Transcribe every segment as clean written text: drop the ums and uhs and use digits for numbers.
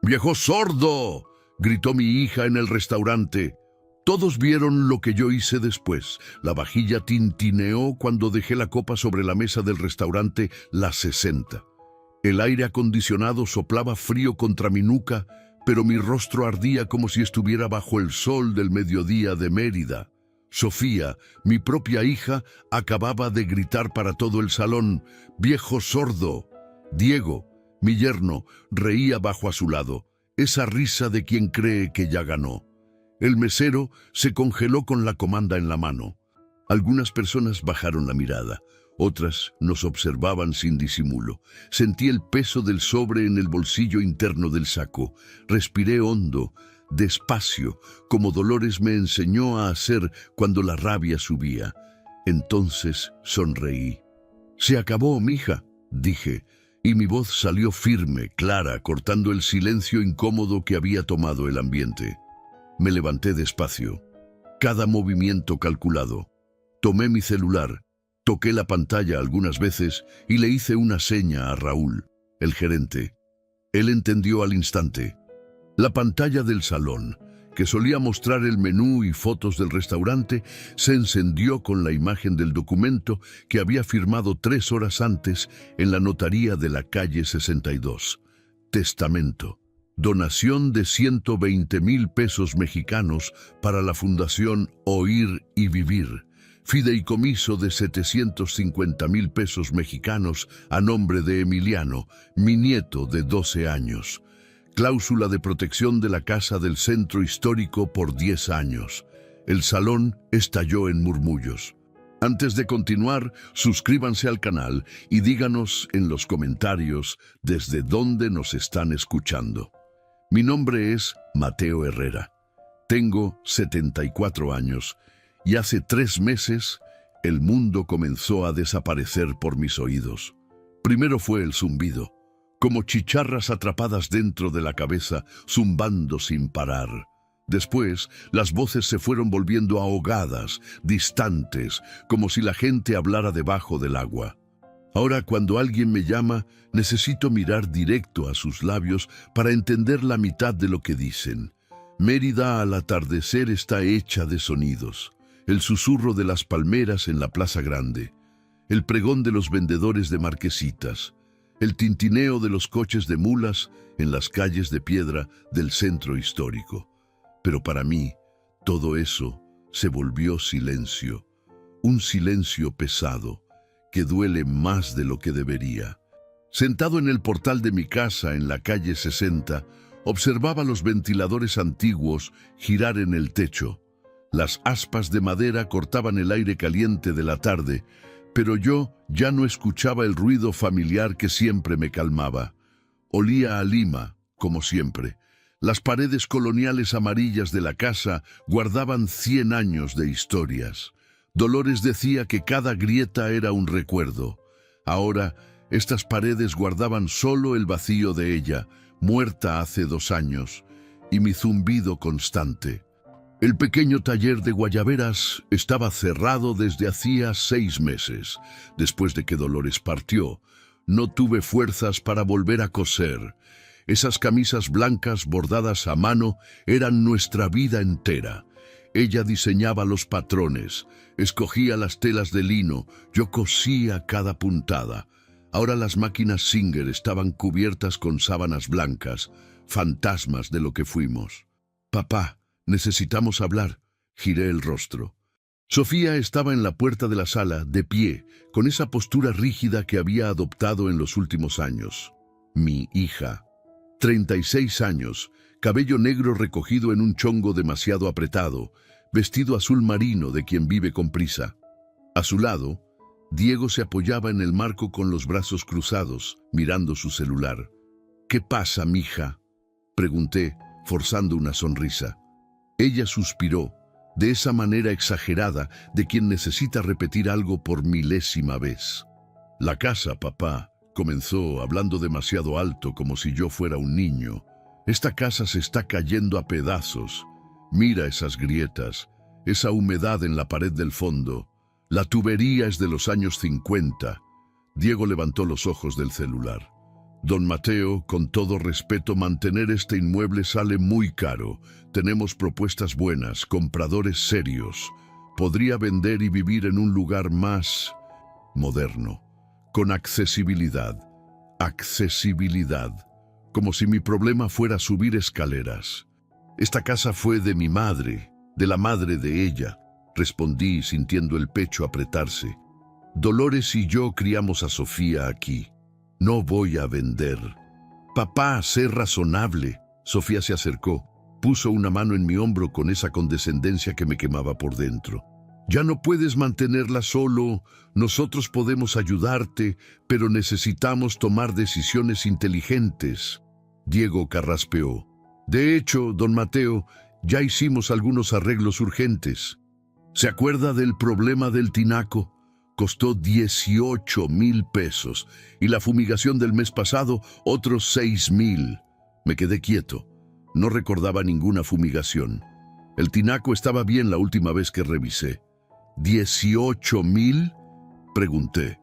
¡Viejo sordo!, gritó mi hija en el restaurante. Todos vieron lo que yo hice después. La vajilla tintineó cuando dejé la copa sobre la mesa del restaurante La 60. El aire acondicionado soplaba frío contra mi nuca, pero mi rostro ardía como si estuviera bajo el sol del mediodía de Mérida. Sofía, mi propia hija, acababa de gritar para todo el salón: ¡viejo sordo! Diego, mi yerno, reía bajo a su lado, esa risa de quien cree que ya ganó. El mesero se congeló con la comanda en la mano. Algunas personas bajaron la mirada, otras nos observaban sin disimulo. Sentí el peso del sobre en el bolsillo interno del saco. Respiré hondo, despacio, como Dolores me enseñó a hacer cuando la rabia subía. Entonces sonreí. «Se acabó, mija», dije, y mi voz salió firme, clara, cortando el silencio incómodo que había tomado el ambiente. Me levanté despacio, cada movimiento calculado. Tomé mi celular, toqué la pantalla algunas veces y le hice una seña a Raúl, el gerente. Él entendió al instante. La pantalla del salón, que solía mostrar el menú y fotos del restaurante, se encendió con la imagen del documento que había firmado 3 horas antes en la notaría de la calle 62. Testamento. Donación de 120,000 pesos mexicanos para la Fundación Oír y Vivir. Fideicomiso de 750,000 pesos mexicanos a nombre de Emiliano, mi nieto de 12 años. Cláusula de protección de la Casa del Centro Histórico por 10 años. El salón estalló en murmullos. Antes de continuar, suscríbanse al canal y díganos en los comentarios desde dónde nos están escuchando. Mi nombre es Mateo Herrera. Tengo 74 años y hace 3 meses el mundo comenzó a desaparecer por mis oídos. Primero fue el zumbido, como chicharras atrapadas dentro de la cabeza, zumbando sin parar. Después, las voces se fueron volviendo ahogadas, distantes, como si la gente hablara debajo del agua. Ahora, cuando alguien me llama, necesito mirar directo a sus labios para entender la mitad de lo que dicen. Mérida al atardecer está hecha de sonidos. El susurro de las palmeras en la Plaza Grande, el pregón de los vendedores de marquesitas, el tintineo de los coches de mulas en las calles de piedra del centro histórico. Pero para mí, todo eso se volvió silencio, un silencio pesado, que duele más de lo que debería. Sentado en el portal de mi casa en la calle 60, observaba los ventiladores antiguos girar en el techo. Las aspas de madera cortaban el aire caliente de la tarde, pero yo ya no escuchaba el ruido familiar que siempre me calmaba. Olía a Lima, como siempre. Las paredes coloniales amarillas de la casa guardaban 100 años de historias. Dolores decía que cada grieta era un recuerdo. Ahora, estas paredes guardaban solo el vacío de ella, muerta hace 2 años, y mi zumbido constante. El pequeño taller de guayaberas estaba cerrado desde hacía 6 meses. Después de que Dolores partió, no tuve fuerzas para volver a coser. Esas camisas blancas bordadas a mano eran nuestra vida entera. Ella diseñaba los patrones, escogía las telas de lino, yo cosía cada puntada. Ahora las máquinas Singer estaban cubiertas con sábanas blancas, fantasmas de lo que fuimos. «Papá, necesitamos hablar», giré el rostro. Sofía estaba en la puerta de la sala, de pie, con esa postura rígida que había adoptado en los últimos años. Mi hija. 36 años, cabello negro recogido en un chongo demasiado apretado, vestido azul marino de quien vive con prisa. A su lado, Diego se apoyaba en el marco con los brazos cruzados, mirando su celular. «¿Qué pasa, mija?», pregunté, forzando una sonrisa. Ella suspiró, de esa manera exagerada de quien necesita repetir algo por milésima vez. «La casa, papá», comenzó, hablando demasiado alto como si yo fuera un niño. «Esta casa se está cayendo a pedazos. Mira esas grietas, esa humedad en la pared del fondo. La tubería es de los años 50. Diego levantó los ojos del celular. Don Mateo, con todo respeto, mantener este inmueble sale muy caro. Tenemos propuestas buenas, compradores serios. Podría vender y vivir en un lugar más moderno, con accesibilidad. Accesibilidad. Como si mi problema fuera subir escaleras. Esta casa fue de mi madre, de la madre de ella, respondí sintiendo el pecho apretarse. Dolores y yo criamos a Sofía aquí. No voy a vender. Papá, sé razonable. Sofía se acercó, puso una mano en mi hombro con esa condescendencia que me quemaba por dentro. Ya no puedes mantenerla solo. Nosotros podemos ayudarte, pero necesitamos tomar decisiones inteligentes. Diego carraspeó. De hecho, don Mateo, ya hicimos algunos arreglos urgentes. ¿Se acuerda del problema del tinaco? Costó 18,000 pesos y la fumigación del mes pasado otros 6,000. Me quedé quieto. No recordaba ninguna fumigación. El tinaco estaba bien la última vez que revisé. ¿18,000? Pregunté.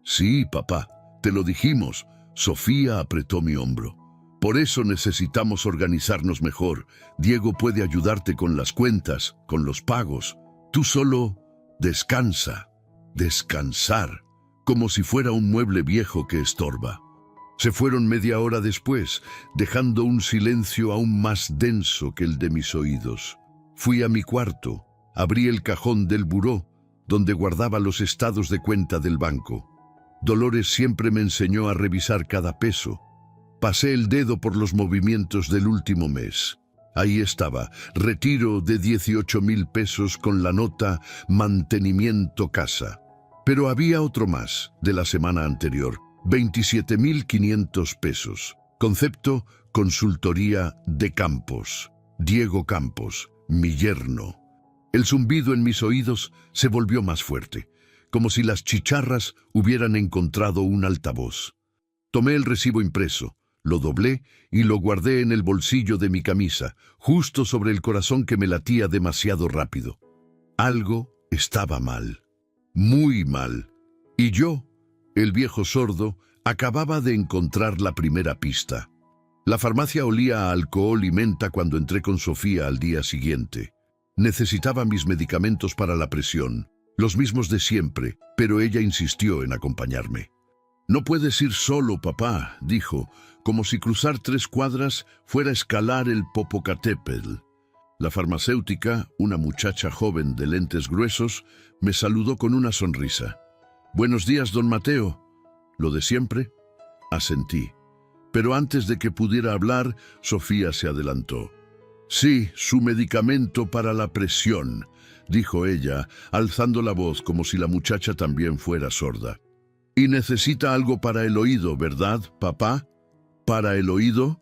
Sí, papá, te lo dijimos. Sofía apretó mi hombro. Por eso necesitamos organizarnos mejor. Diego puede ayudarte con las cuentas, con los pagos. Tú solo descansa. Descansar, como si fuera un mueble viejo que estorba. Se fueron media hora después, dejando un silencio aún más denso que el de mis oídos. Fui a mi cuarto, abrí el cajón del buró, donde guardaba los estados de cuenta del banco. Dolores siempre me enseñó a revisar cada peso. Pasé el dedo por los movimientos del último mes. Ahí estaba, retiro de 18,000 pesos con la nota mantenimiento casa. Pero había otro más, de la semana anterior, 27,500 pesos. Concepto, consultoría de Campos. Diego Campos, mi yerno. El zumbido en mis oídos se volvió más fuerte, como si las chicharras hubieran encontrado un altavoz. Tomé el recibo impreso, lo doblé y lo guardé en el bolsillo de mi camisa, justo sobre el corazón que me latía demasiado rápido. Algo estaba mal, muy mal. Y yo, el viejo sordo, acababa de encontrar la primera pista. La farmacia olía a alcohol y menta cuando entré con Sofía al día siguiente. Necesitaba mis medicamentos para la presión, los mismos de siempre, pero ella insistió en acompañarme. No puedes ir solo, papá, dijo, como si cruzar 3 cuadras fuera escalar el Popocatépetl. La farmacéutica, una muchacha joven de lentes gruesos, me saludó con una sonrisa. «Buenos días, don Mateo». «¿Lo de siempre?» Asentí. Pero antes de que pudiera hablar, Sofía se adelantó. «Sí, su medicamento para la presión», dijo ella, alzando la voz como si la muchacha también fuera sorda. «Y necesita algo para el oído, ¿verdad, papá?» «¿Para el oído?»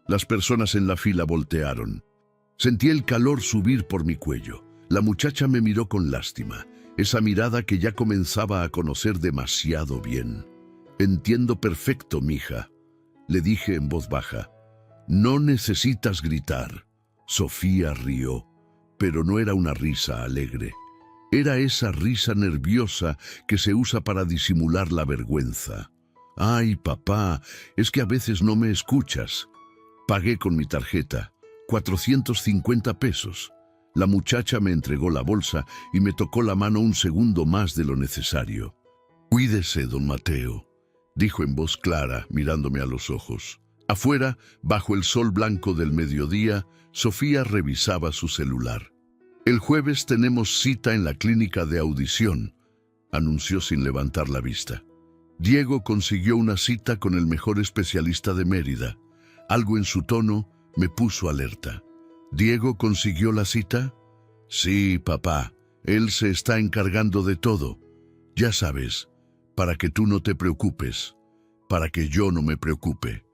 Las personas en la fila voltearon. Sentí el calor subir por mi cuello. La muchacha me miró con lástima, esa mirada que ya comenzaba a conocer demasiado bien. «Entiendo perfecto, mija», le dije en voz baja. «No necesitas gritar». Sofía rió, pero no era una risa alegre. Era esa risa nerviosa que se usa para disimular la vergüenza. «Ay, papá, es que a veces no me escuchas». Pagué con mi tarjeta, 450 pesos. La muchacha me entregó la bolsa y me tocó la mano un segundo más de lo necesario. «Cuídese, don Mateo», dijo en voz clara, mirándome a los ojos. Afuera, bajo el sol blanco del mediodía, Sofía revisaba su celular. «El jueves tenemos cita en la clínica de audición», anunció sin levantar la vista. Diego consiguió una cita con el mejor especialista de Mérida. Algo en su tono me puso alerta. «¿Diego consiguió la cita?» «Sí, papá. Él se está encargando de todo. Ya sabes, para que tú no te preocupes, para que yo no me preocupe».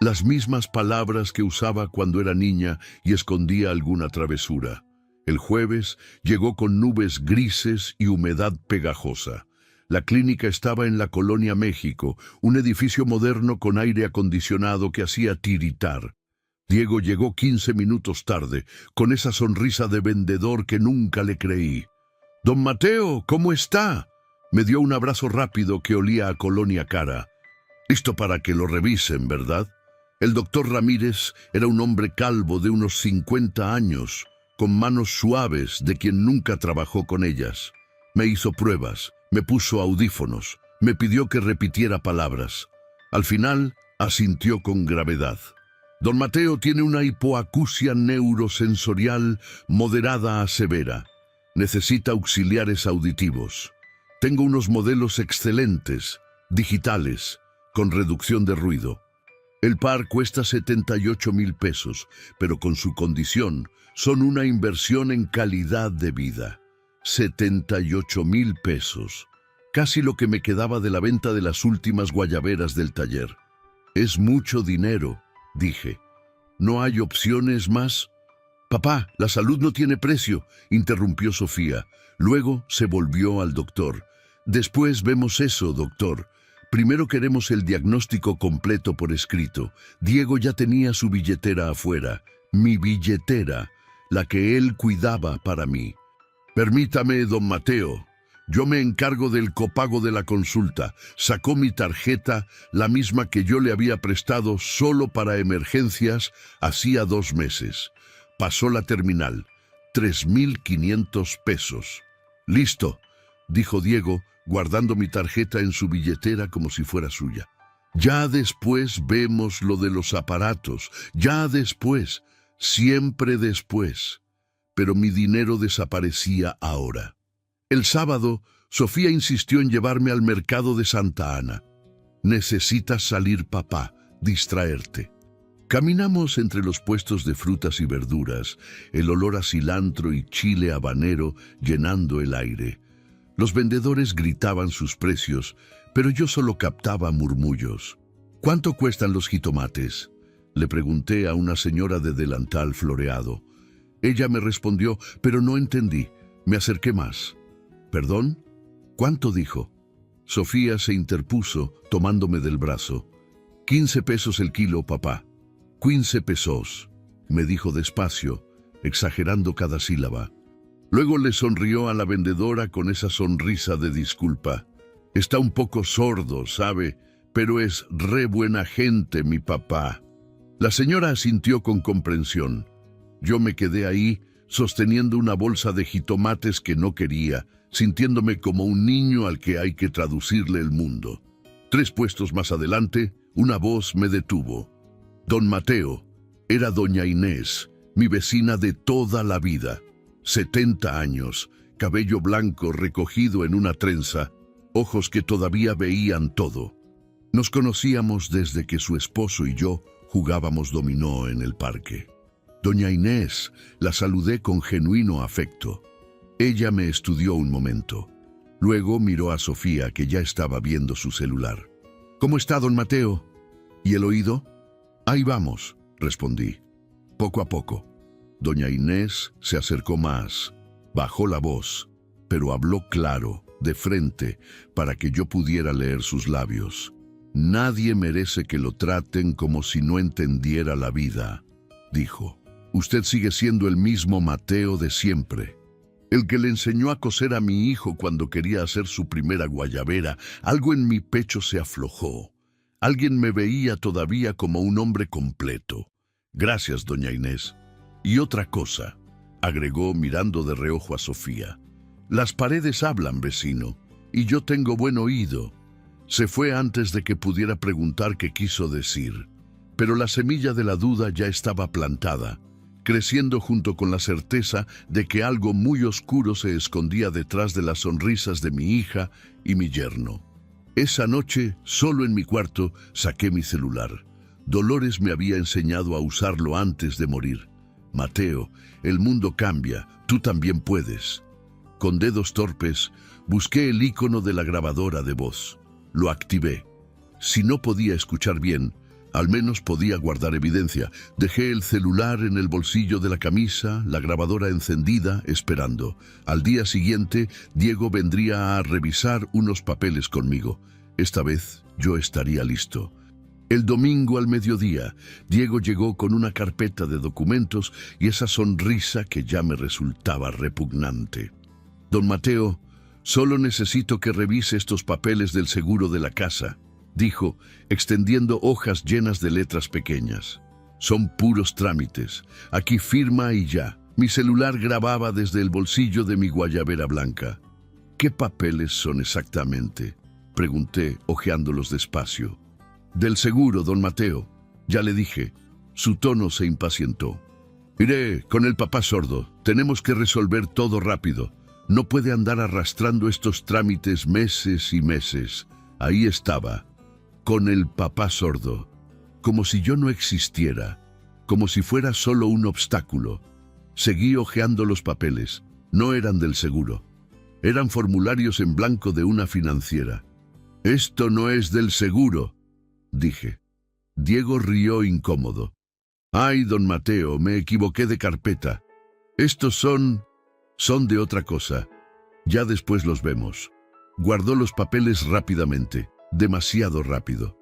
Las mismas palabras que usaba cuando era niña y escondía alguna travesura. El jueves llegó con nubes grises y humedad pegajosa. La clínica estaba en la Colonia México, un edificio moderno con aire acondicionado que hacía tiritar. Diego llegó 15 minutos tarde, con esa sonrisa de vendedor que nunca le creí. «Don Mateo, ¿cómo está?» Me dio un abrazo rápido que olía a colonia cara. Listo para que lo revisen, ¿verdad? El doctor Ramírez era un hombre calvo de unos 50 años, con manos suaves de quien nunca trabajó con ellas. Me hizo pruebas, me puso audífonos, me pidió que repitiera palabras. Al final, asintió con gravedad. Don Mateo tiene una hipoacusia neurosensorial moderada a severa. Necesita auxiliares auditivos. Tengo unos modelos excelentes, digitales, con reducción de ruido. El par cuesta 78,000 pesos, pero con su condición son una inversión en calidad de vida. 78,000 pesos. Casi lo que me quedaba de la venta de las últimas guayaberas del taller. Es mucho dinero, dije. ¿No hay opciones más? Papá, la salud no tiene precio, interrumpió Sofía. Luego se volvió al doctor. Después vemos eso, doctor. Primero queremos el diagnóstico completo por escrito. Diego ya tenía su billetera afuera. Mi billetera, la que él cuidaba para mí. Permítame, don Mateo. Yo me encargo del copago de la consulta. Sacó mi tarjeta, la misma que yo le había prestado solo para emergencias hacía 2 meses. Pasó la terminal. 3,500 pesos. Listo, dijo Diego, guardando mi tarjeta en su billetera como si fuera suya. Ya después vemos lo de los aparatos. Ya después. Siempre después. Pero mi dinero desaparecía ahora. El sábado, Sofía insistió en llevarme al mercado de Santa Ana. Necesitas salir, papá, distraerte. Caminamos entre los puestos de frutas y verduras, el olor a cilantro y chile habanero llenando el aire. Los vendedores gritaban sus precios, pero yo solo captaba murmullos. ¿Cuánto cuestan los jitomates?, le pregunté a una señora de delantal floreado. Ella me respondió, pero no entendí. Me acerqué más. ¿Perdón? ¿Cuánto dijo? Sofía se interpuso, tomándome del brazo. 15 pesos el kilo, papá. 15 pesos, me dijo despacio, exagerando cada sílaba. Luego le sonrió a la vendedora con esa sonrisa de disculpa. Está un poco sordo, ¿sabe? Pero es re buena gente, mi papá. La señora asintió con comprensión. Yo me quedé ahí, sosteniendo una bolsa de jitomates que no quería, sintiéndome como un niño al que hay que traducirle el mundo. 3 puestos más adelante, una voz me detuvo. Don Mateo, era doña Inés, mi vecina de toda la vida. 70 años, cabello blanco recogido en una trenza, ojos que todavía veían todo. Nos conocíamos desde que su esposo y yo jugábamos dominó en el parque. Doña Inés, la saludé con genuino afecto. Ella me estudió un momento. Luego miró a Sofía, que ya estaba viendo su celular. ¿Cómo está, don Mateo? ¿Y el oído? Ahí vamos, respondí. Poco a poco. Doña Inés se acercó más, bajó la voz, pero habló claro, de frente, para que yo pudiera leer sus labios. Nadie merece que lo traten como si no entendiera la vida, dijo. Usted sigue siendo el mismo Mateo de siempre. El que le enseñó a coser a mi hijo cuando quería hacer su primera guayabera. Algo en mi pecho se aflojó. Alguien me veía todavía como un hombre completo. Gracias, doña Inés. Y otra cosa, agregó mirando de reojo a Sofía. Las paredes hablan, vecino, y yo tengo buen oído. Se fue antes de que pudiera preguntar qué quiso decir, pero la semilla de la duda ya estaba plantada, creciendo junto con la certeza de que algo muy oscuro se escondía detrás de las sonrisas de mi hija y mi yerno. Esa noche, solo en mi cuarto, saqué mi celular. Dolores me había enseñado a usarlo antes de morir. Mateo, el mundo cambia, tú también puedes. Con dedos torpes, busqué el icono de la grabadora de voz. Lo activé. Si no podía escuchar bien, al menos podía guardar evidencia. Dejé el celular en el bolsillo de la camisa, la grabadora encendida, esperando. Al día siguiente, Diego vendría a revisar unos papeles conmigo. Esta vez, yo estaría listo. El domingo al mediodía, Diego llegó con una carpeta de documentos y esa sonrisa que ya me resultaba repugnante. Don Mateo, solo necesito que revise estos papeles del seguro de la casa. dijo, extendiendo hojas llenas de letras pequeñas. Son puros trámites. Aquí firma y ya. Mi celular grababa desde el bolsillo de mi guayabera blanca. ¿Qué papeles son exactamente?, pregunté, hojeándolos despacio. Del seguro, don Mateo. Ya le dije. Su tono se impacientó. Iré con el papá sordo. Tenemos que resolver todo rápido. No puede andar arrastrando estos trámites meses y meses. Ahí estaba, con el papá sordo, como si yo no existiera, como si fuera solo un obstáculo. Seguí hojeando los papeles. No eran del seguro. Eran formularios en blanco de una financiera. Esto no es del seguro, dije. Diego rió incómodo. Ay, don Mateo, me equivoqué de carpeta. Estos son de otra cosa. Ya después los vemos. Guardó los papeles rápidamente, demasiado rápido.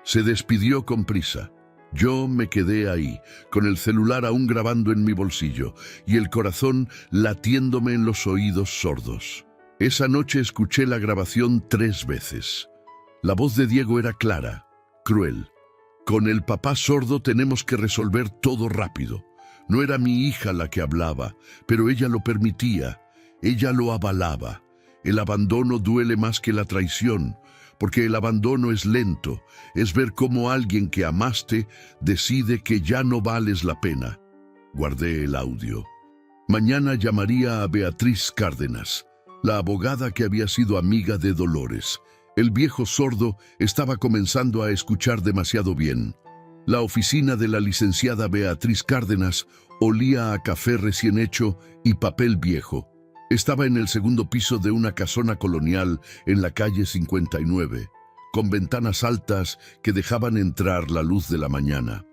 Se despidió con prisa. Yo me quedé ahí, con el celular aún grabando en mi bolsillo y el corazón latiéndome en los oídos sordos. Esa noche escuché la grabación 3 veces. La voz de Diego era clara, cruel. Con el papá sordo tenemos que resolver todo rápido. No era mi hija la que hablaba, pero ella lo permitía, ella lo avalaba. El abandono duele más que la traición, porque el abandono es lento, es ver cómo alguien que amaste decide que ya no vales la pena. Guardé el audio. Mañana llamaría a Beatriz Cárdenas, la abogada que había sido amiga de Dolores. El viejo sordo estaba comenzando a escuchar demasiado bien. La oficina de la licenciada Beatriz Cárdenas olía a café recién hecho y papel viejo. Estaba en el segundo piso de una casona colonial en la calle 59, con ventanas altas que dejaban entrar la luz de la mañana.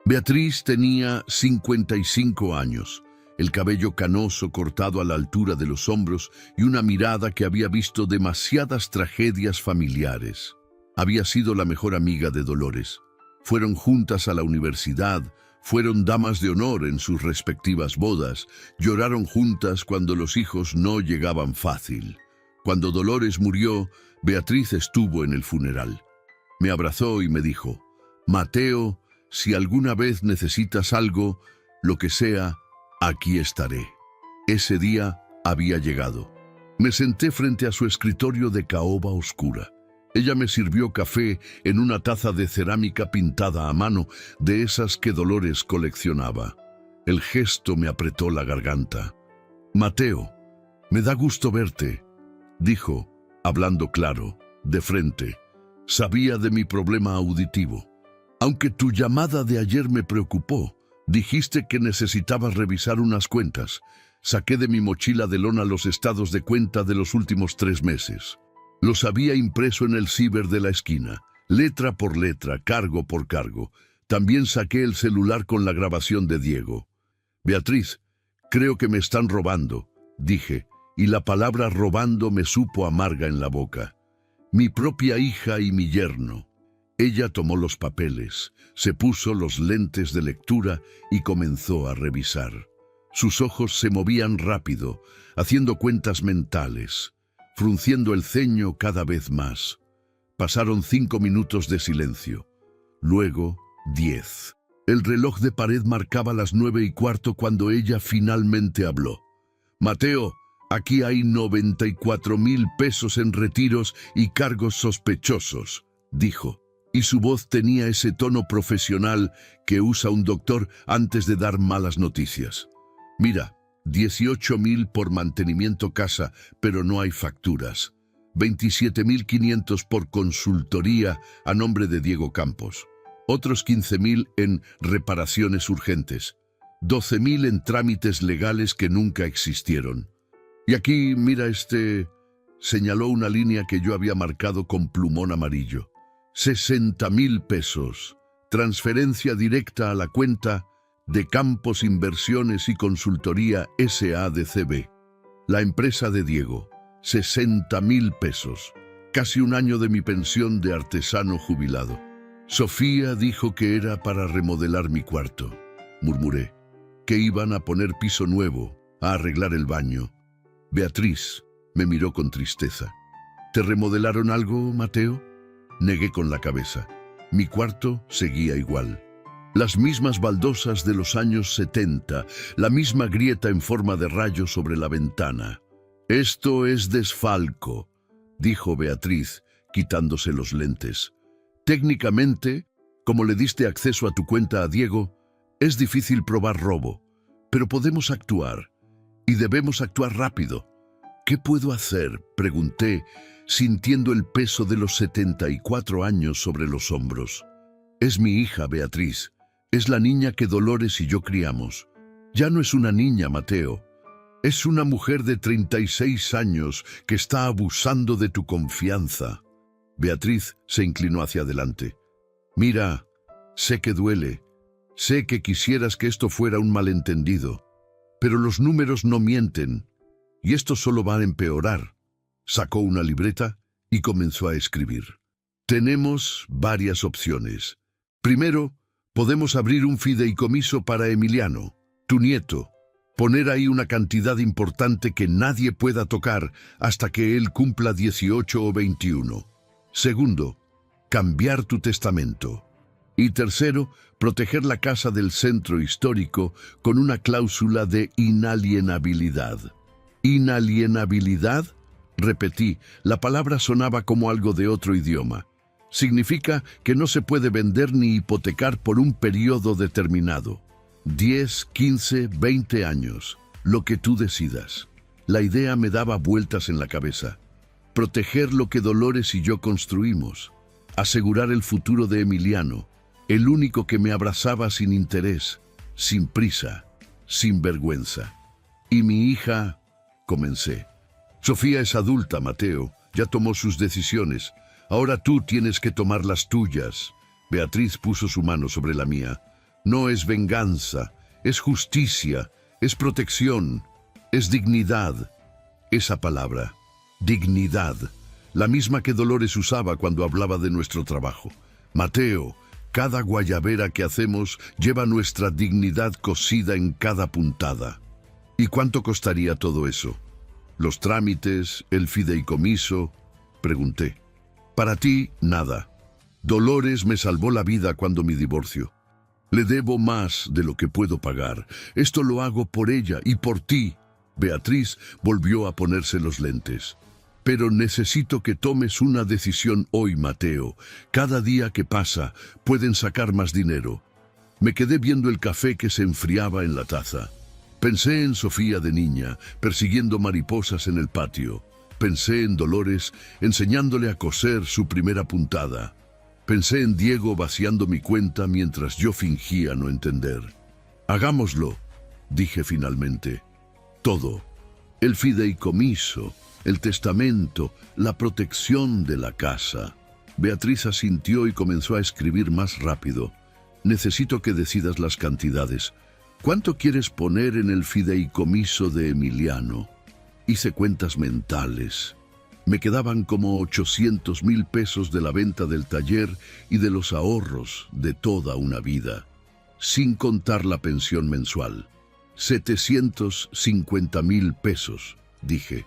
Beatriz tenía 55 años, el cabello canoso cortado a la altura de los hombros y una mirada que había visto demasiadas tragedias familiares. Había sido la mejor amiga de Dolores. Fueron juntas a la universidad, fueron damas de honor en sus respectivas bodas, lloraron juntas cuando los hijos no llegaban fácil. Cuando Dolores murió, Beatriz estuvo en el funeral. Me abrazó y me dijo, Mateo, si alguna vez necesitas algo, lo que sea, aquí estaré. Ese día había llegado. Me senté frente a su escritorio de caoba oscura. Ella me sirvió café en una taza de cerámica pintada a mano, de esas que Dolores coleccionaba. El gesto me apretó la garganta. Mateo, me da gusto verte, dijo, hablando claro, de frente. Sabía de mi problema auditivo. Aunque tu llamada de ayer me preocupó, dijiste que necesitabas revisar unas cuentas. Saqué de mi mochila de lona los estados de cuenta de los últimos 3 meses. Los había impreso en el ciber de la esquina, letra por letra, cargo por cargo. También saqué el celular con la grabación de Diego. Beatriz, creo que me están robando, dije, y la palabra robando me supo amarga en la boca. Mi propia hija y mi yerno. Ella tomó los papeles, se puso los lentes de lectura y comenzó a revisar. Sus ojos se movían rápido, haciendo cuentas mentales, frunciendo el ceño cada vez más. Pasaron 5 minutos de silencio. Luego, 10. El reloj de pared marcaba las 9:15 cuando ella finalmente habló. Mateo, aquí hay 94,000 pesos en retiros y cargos sospechosos, dijo. Y su voz tenía ese tono profesional que usa un doctor antes de dar malas noticias. Mira, 18,000 por mantenimiento casa, pero no hay facturas. 27,500 por consultoría a nombre de Diego Campos. Otros 15,000 en reparaciones urgentes. 12,000 en trámites legales que nunca existieron. Y aquí, mira señaló una línea que yo había marcado con plumón amarillo. 60,000 pesos. Transferencia directa a la cuenta de Campos Inversiones y Consultoría S.A.D.C.B. La empresa de Diego, 60,000 pesos. Casi un año de mi pensión de artesano jubilado. Sofía dijo que era para remodelar mi cuarto. Murmuré. Que iban a poner piso nuevo, a arreglar el baño. Beatriz me miró con tristeza. ¿Te remodelaron algo, Mateo? Negué con la cabeza. Mi cuarto seguía igual. Las mismas baldosas de los años 70, la misma grieta en forma de rayo sobre la ventana. «Esto es desfalco», dijo Beatriz, quitándose los lentes. «Técnicamente, como le diste acceso a tu cuenta a Diego, es difícil probar robo, pero podemos actuar, y debemos actuar rápido». «¿Qué puedo hacer?», pregunté, sintiendo el peso de los 74 años sobre los hombros. «Es mi hija, Beatriz. Es la niña que Dolores y yo criamos. Ya no es una niña, Mateo. Es una mujer de 36 años que está abusando de tu confianza». Beatriz se inclinó hacia adelante. «Mira, sé que duele. Sé que quisieras que esto fuera un malentendido. Pero los números no mienten. Y esto solo va a empeorar». Sacó una libreta y comenzó a escribir. «Tenemos varias opciones. Primero, podemos abrir un fideicomiso para Emiliano, tu nieto. Poner ahí una cantidad importante que nadie pueda tocar hasta que él cumpla 18 o 21. Segundo, cambiar tu testamento. Y tercero, proteger la casa del centro histórico con una cláusula de inalienabilidad». «¿Inalienabilidad?», repetí. La palabra sonaba como algo de otro idioma. Significa que no se puede vender ni hipotecar por un periodo determinado. 10, 15, 20 años, lo que tú decidas. La idea me daba vueltas en la cabeza. Proteger lo que Dolores y yo construimos. Asegurar el futuro de Emiliano, el único que me abrazaba sin interés, sin prisa, sin vergüenza. «Y mi hija», comencé. «Sofía es adulta, Mateo. Ya tomó sus decisiones. Ahora tú tienes que tomar las tuyas». Beatriz puso su mano sobre la mía. «No es venganza, es justicia, es protección, es dignidad». Esa palabra, dignidad, la misma que Dolores usaba cuando hablaba de nuestro trabajo. «Mateo, cada guayabera que hacemos lleva nuestra dignidad cosida en cada puntada». «¿Y cuánto costaría todo eso? ¿Los trámites, el fideicomiso?», pregunté. «Para ti, nada. Dolores me salvó la vida cuando mi divorcio. Le debo más de lo que puedo pagar. Esto lo hago por ella y por ti». Beatriz volvió a ponerse los lentes. «Pero necesito que tomes una decisión hoy, Mateo. Cada día que pasa, pueden sacar más dinero». Me quedé viendo el café que se enfriaba en la taza. Pensé en Sofía de niña, persiguiendo mariposas en el patio. Pensé en Dolores, enseñándole a coser su primera puntada. Pensé en Diego vaciando mi cuenta mientras yo fingía no entender. «Hagámoslo», dije finalmente. «Todo. El fideicomiso, el testamento, la protección de la casa». Beatriz asintió y comenzó a escribir más rápido. «Necesito que decidas las cantidades. ¿Cuánto quieres poner en el fideicomiso de Emiliano?». Hice cuentas mentales. Me quedaban como 800,000 pesos de la venta del taller y de los ahorros de toda una vida, sin contar la pensión mensual. 750,000 pesos, dije.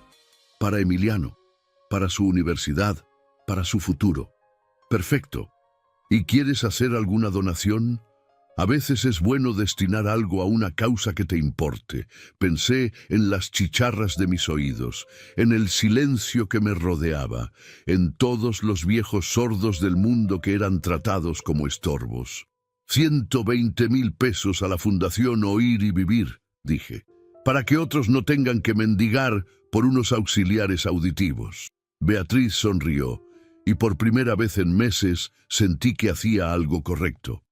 Para Emiliano, para su universidad, para su futuro. Perfecto. ¿Y quieres hacer alguna donación? A veces es bueno destinar algo a una causa que te importe. Pensé en las chicharras de mis oídos, en el silencio que me rodeaba, en todos los viejos sordos del mundo que eran tratados como estorbos. 120,000 pesos a la Fundación Oír y Vivir, dije, para que otros no tengan que mendigar por unos auxiliares auditivos. Beatriz sonrió, y por primera vez en meses sentí que hacía algo correcto.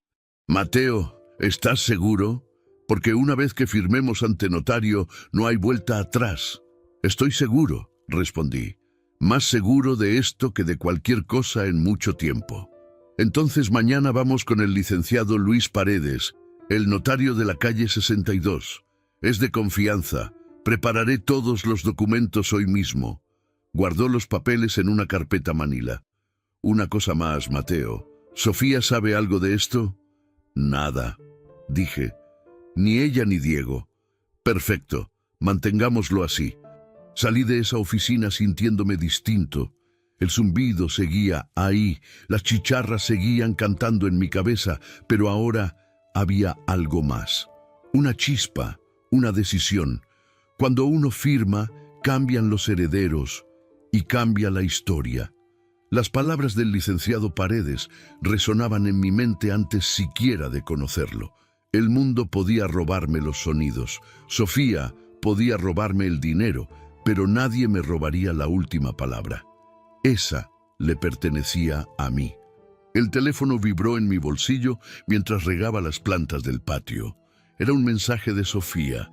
«Mateo, ¿estás seguro? Porque una vez que firmemos ante notario, no hay vuelta atrás». «Estoy seguro», respondí. «Más seguro de esto que de cualquier cosa en mucho tiempo». «Entonces mañana vamos con el licenciado Luis Paredes, el notario de la calle 62. Es de confianza. Prepararé todos los documentos hoy mismo». Guardó los papeles en una carpeta manila. «Una cosa más, Mateo. ¿Sofía sabe algo de esto?» «Nada», dije. «Ni ella ni Diego». «Perfecto. Mantengámoslo así». Salí de esa oficina sintiéndome distinto. El zumbido seguía ahí, las chicharras seguían cantando en mi cabeza, pero ahora había algo más. Una chispa, una decisión. Cuando uno firma, cambian los herederos y cambia la historia. Las palabras del licenciado Paredes resonaban en mi mente antes siquiera de conocerlo. El mundo podía robarme los sonidos, Sofía podía robarme el dinero, pero nadie me robaría la última palabra. Esa le pertenecía a mí. El teléfono vibró en mi bolsillo mientras regaba las plantas del patio. Era un mensaje de Sofía.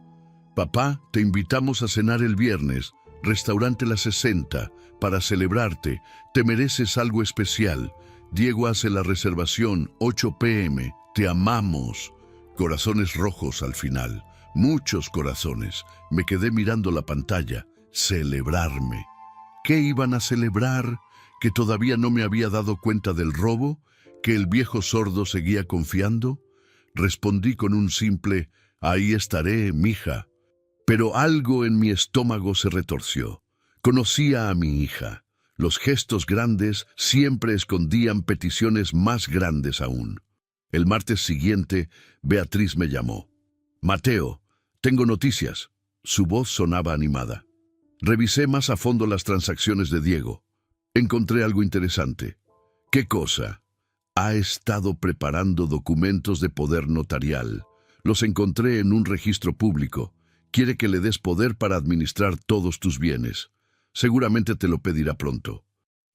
Papá, te invitamos a cenar el viernes, restaurante La 60, para celebrarte. Te mereces algo especial. Diego hace la reservación, 8 p.m. Te amamos. Corazones rojos al final. Muchos corazones. Me quedé mirando la pantalla. Celebrarme. ¿Qué iban a celebrar? ¿Que todavía no me había dado cuenta del robo? ¿Que el viejo sordo seguía confiando? Respondí con un simple, ahí estaré, mija. Pero algo en mi estómago se retorció. Conocía a mi hija. Los gestos grandes siempre escondían peticiones más grandes aún. El martes siguiente, Beatriz me llamó. Mateo, tengo noticias. Su voz sonaba animada. Revisé más a fondo las transacciones de Diego. Encontré algo interesante. ¿Qué cosa? Ha estado preparando documentos de poder notarial. Los encontré en un registro público. Quiere que le des poder para administrar todos tus bienes. Seguramente te lo pedirá pronto.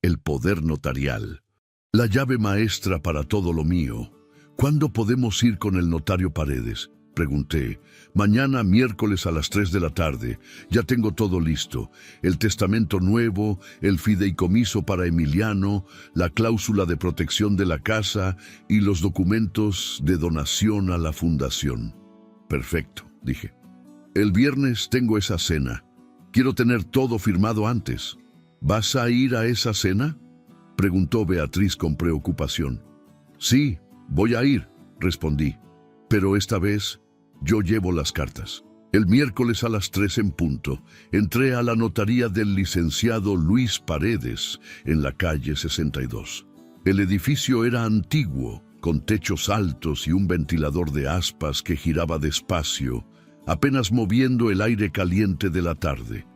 El poder notarial. La llave maestra para todo lo mío. ¿Cuándo podemos ir con el notario Paredes? Pregunté. Mañana miércoles a las 3 de la tarde. Ya tengo todo listo. El testamento nuevo, el fideicomiso para Emiliano, la cláusula de protección de la casa y los documentos de donación a la fundación. Perfecto, dije. El viernes tengo esa cena. Quiero tener todo firmado antes. ¿Vas a ir a esa cena? Preguntó Beatriz con preocupación. Sí, voy a ir, respondí. Pero esta vez yo llevo las cartas. El miércoles a las 3 en punto, entré a la notaría del licenciado Luis Paredes, en la calle 62. El edificio era antiguo, con techos altos y un ventilador de aspas que giraba despacio, apenas moviendo el aire caliente de la tarde.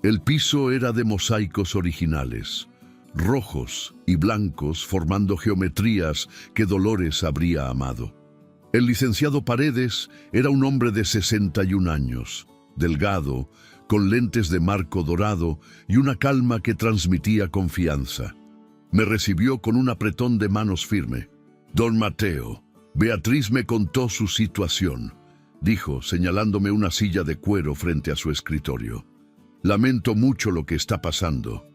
El piso era de mosaicos originales, rojos y blancos formando geometrías que Dolores habría amado. El licenciado Paredes era un hombre de 61 años, delgado, con lentes de marco dorado y una calma que transmitía confianza. Me recibió con un apretón de manos firme. Don Mateo, Beatriz me contó su situación, dijo, señalándome una silla de cuero frente a su escritorio. Lamento mucho lo que está pasando,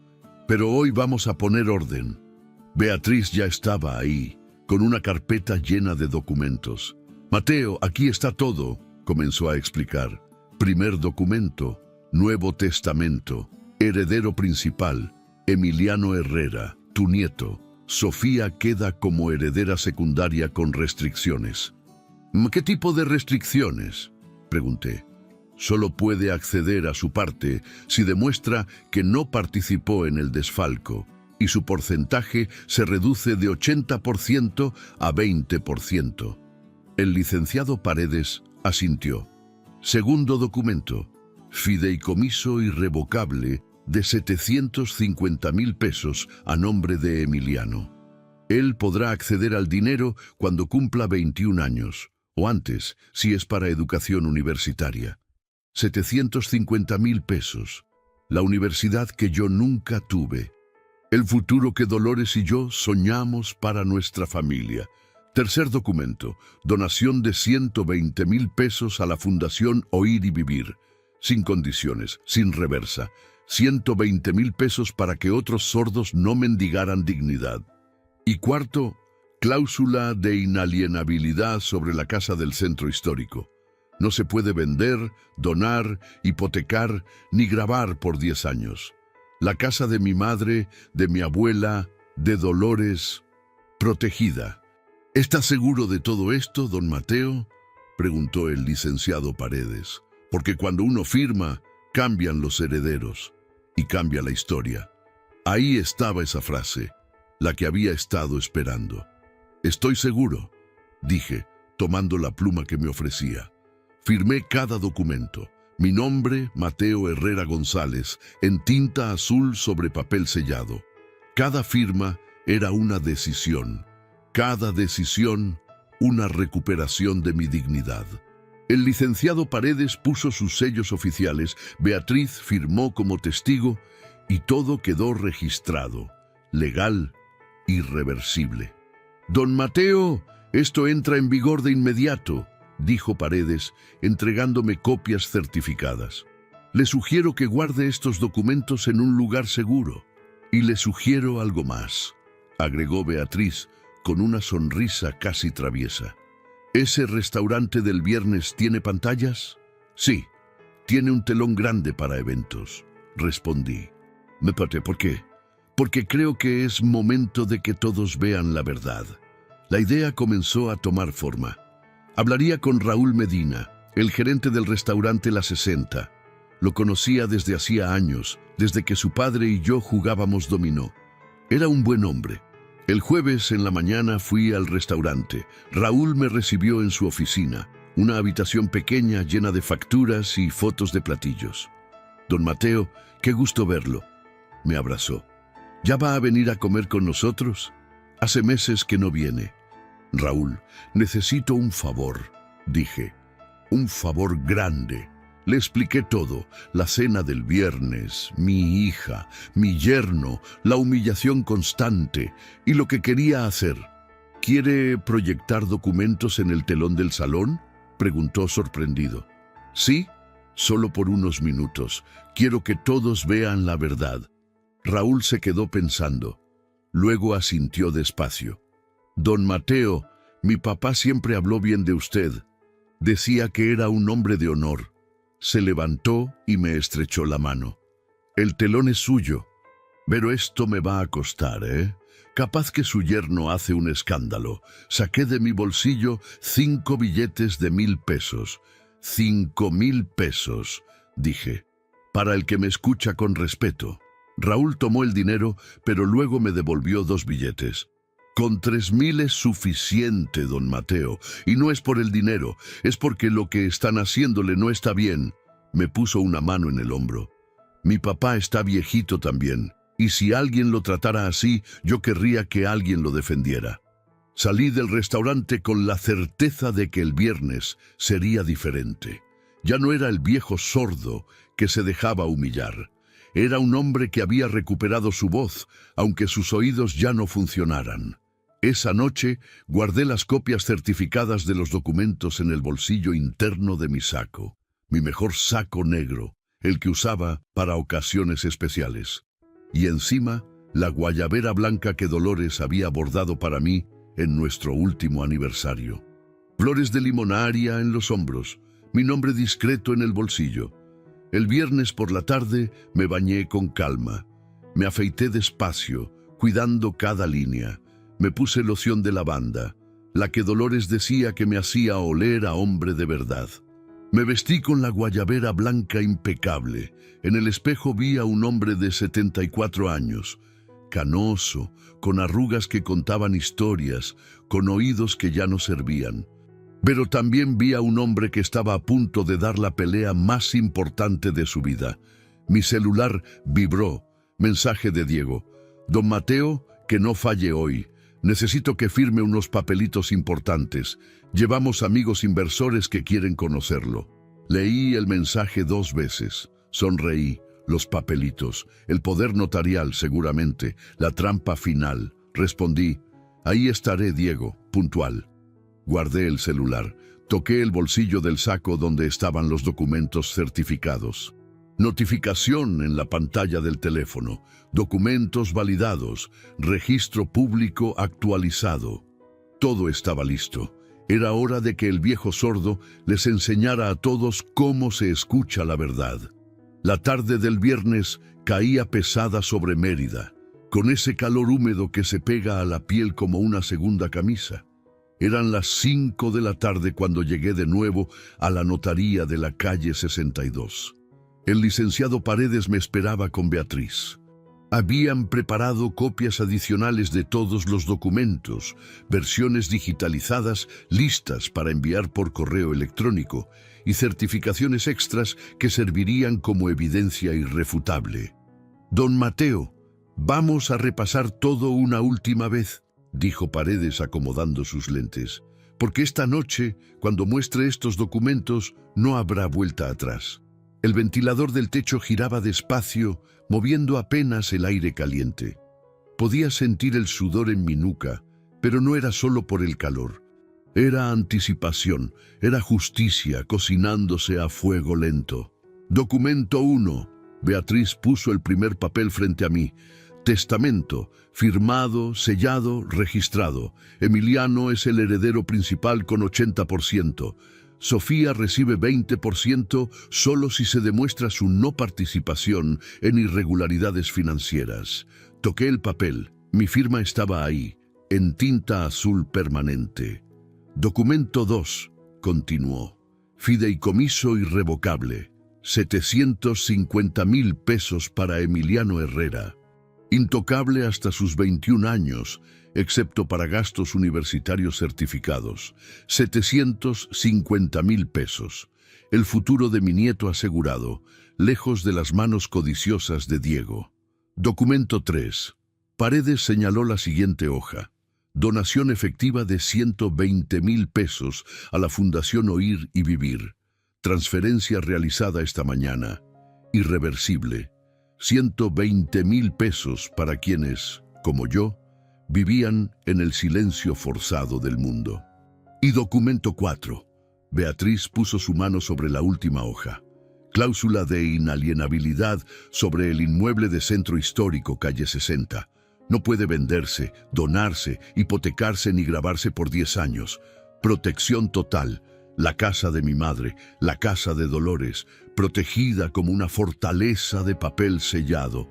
pero hoy vamos a poner orden. Beatriz ya estaba ahí, con una carpeta llena de documentos. Mateo, aquí está todo, comenzó a explicar. Primer documento, Nuevo Testamento, heredero principal, Emiliano Herrera, tu nieto. Sofía queda como heredera secundaria con restricciones. ¿Qué tipo de restricciones?, pregunté. Solo puede acceder a su parte si demuestra que no participó en el desfalco, y su porcentaje se reduce de 80% a 20%. El licenciado Paredes asintió. Segundo documento, fideicomiso irrevocable de 750,000 pesos a nombre de Emiliano. Él podrá acceder al dinero cuando cumpla 21 años, o antes, si es para educación universitaria. 750,000 pesos. La universidad que yo nunca tuve. El futuro que Dolores y yo soñamos para nuestra familia. Tercer documento, donación de 120,000 pesos a la Fundación Oír y Vivir. Sin condiciones, sin reversa. 120,000 pesos para que otros sordos no mendigaran dignidad. Y cuarto, cláusula de inalienabilidad sobre la casa del centro histórico. No se puede vender, donar, hipotecar ni gravar por 10 años. La casa de mi madre, de mi abuela, de Dolores, protegida. ¿Está seguro de todo esto, don Mateo?, preguntó el licenciado Paredes. Porque cuando uno firma, cambian los herederos y cambia la historia. Ahí estaba esa frase, la que había estado esperando. Estoy seguro, dije, tomando la pluma que me ofrecía. Firmé cada documento. Mi nombre, Mateo Herrera González, en tinta azul sobre papel sellado. Cada firma era una decisión. Cada decisión, una recuperación de mi dignidad. El licenciado Paredes puso sus sellos oficiales, Beatriz firmó como testigo y todo quedó registrado, legal, irreversible. Don Mateo, esto entra en vigor de inmediato, dijo Paredes, entregándome copias certificadas. Le sugiero que guarde estos documentos en un lugar seguro. Y le sugiero algo más, agregó Beatriz con una sonrisa casi traviesa. ¿Ese restaurante del viernes tiene pantallas? Sí, tiene un telón grande para eventos, respondí. Me paté, ¿por qué? Porque creo que es momento de que todos vean la verdad. La idea comenzó a tomar forma. Hablaría con Raúl Medina, el gerente del restaurante La 60. Lo conocía desde hacía años, desde que su padre y yo jugábamos dominó. Era un buen hombre. El jueves en la mañana fui al restaurante. Raúl me recibió en su oficina, una habitación pequeña llena de facturas y fotos de platillos. Don Mateo, qué gusto verlo. Me abrazó. ¿Ya va a venir a comer con nosotros? Hace meses que no viene. Raúl, necesito un favor, dije. Un favor grande. Le expliqué todo, la cena del viernes, mi hija, mi yerno, la humillación constante y lo que quería hacer. ¿Quiere proyectar documentos en el telón del salón?, preguntó sorprendido. Sí, solo por unos minutos. Quiero que todos vean la verdad. Raúl se quedó pensando. Luego asintió despacio. Don Mateo, mi papá siempre habló bien de usted. Decía que era un hombre de honor. Se levantó y me estrechó la mano. El telón es suyo, pero esto me va a costar, ¿eh? Capaz que su yerno hace un escándalo. Saqué de mi bolsillo 5 billetes de 1,000 pesos. 5,000 pesos, dije, para el que me escucha con respeto. Raúl tomó el dinero, pero luego me devolvió 2 billetes. Con 3,000 es suficiente, don Mateo, y no es por el dinero, es porque lo que están haciéndole no está bien. Me puso una mano en el hombro. Mi papá está viejito también, y si alguien lo tratara así, yo querría que alguien lo defendiera. Salí del restaurante con la certeza de que el viernes sería diferente. Ya no era el viejo sordo que se dejaba humillar. Era un hombre que había recuperado su voz, aunque sus oídos ya no funcionaran. Esa noche guardé las copias certificadas de los documentos en el bolsillo interno de mi saco, mi mejor saco negro, el que usaba para ocasiones especiales. Y encima, la guayabera blanca que Dolores había bordado para mí en nuestro último aniversario. Flores de limonaria en los hombros, mi nombre discreto en el bolsillo. El viernes por la tarde me bañé con calma. Me afeité despacio, cuidando cada línea. Me puse loción de lavanda, la que Dolores decía que me hacía oler a hombre de verdad. Me vestí con la guayabera blanca impecable. En el espejo vi a un hombre de 74 años, canoso, con arrugas que contaban historias, con oídos que ya no servían. Pero también vi a un hombre que estaba a punto de dar la pelea más importante de su vida. Mi celular vibró. Mensaje de Diego. Don Mateo, que no falle hoy. Necesito que firme unos papelitos importantes. Llevamos amigos inversores que quieren conocerlo. Leí el mensaje 2 veces. Sonreí. Los papelitos. El poder notarial, seguramente. La trampa final. Respondí. Ahí estaré, Diego. Puntual. Guardé el celular. Toqué el bolsillo del saco donde estaban los documentos certificados. Notificación en la pantalla del teléfono. Documentos validados. Registro público actualizado. Todo estaba listo. Era hora de que el viejo sordo les enseñara a todos cómo se escucha la verdad. La tarde del viernes caía pesada sobre Mérida, con ese calor húmedo que se pega a la piel como una segunda camisa. Eran las 5 de la tarde cuando llegué de nuevo a la notaría de la calle 62. El licenciado Paredes me esperaba con Beatriz. Habían preparado copias adicionales de todos los documentos, versiones digitalizadas listas para enviar por correo electrónico y certificaciones extras que servirían como evidencia irrefutable. «Don Mateo, vamos a repasar todo una última vez», dijo Paredes acomodando sus lentes, «porque esta noche, cuando muestre estos documentos, no habrá vuelta atrás». El ventilador del techo giraba despacio, moviendo apenas el aire caliente. Podía sentir el sudor en mi nuca, pero no era solo por el calor. Era anticipación, era justicia cocinándose a fuego lento. Documento 1. Beatriz puso el primer papel frente a mí. Testamento, firmado, sellado, registrado. Emiliano es el heredero principal con 80%. Sofía recibe 20% solo si se demuestra su no participación en irregularidades financieras. Toqué el papel. Mi firma estaba ahí, en tinta azul permanente. Documento 2, continuó. Fideicomiso irrevocable. 750,000 pesos para Emiliano Herrera. Intocable hasta sus 21 años, excepto para gastos universitarios certificados. 750,000 pesos. El futuro de mi nieto asegurado, lejos de las manos codiciosas de Diego. Documento 3. Paredes señaló la siguiente hoja. Donación efectiva de 120,000 pesos a la Fundación Oír y Vivir. Transferencia realizada esta mañana. Irreversible. 120,000 pesos para quienes, como yo, vivían en el silencio forzado del mundo. Y documento 4. Beatriz puso su mano sobre la última hoja. Cláusula de inalienabilidad sobre el inmueble de Centro Histórico, calle 60. No puede venderse, donarse, hipotecarse ni gravarse por 10 años. Protección total. La casa de mi madre, la casa de Dolores, protegida como una fortaleza de papel sellado.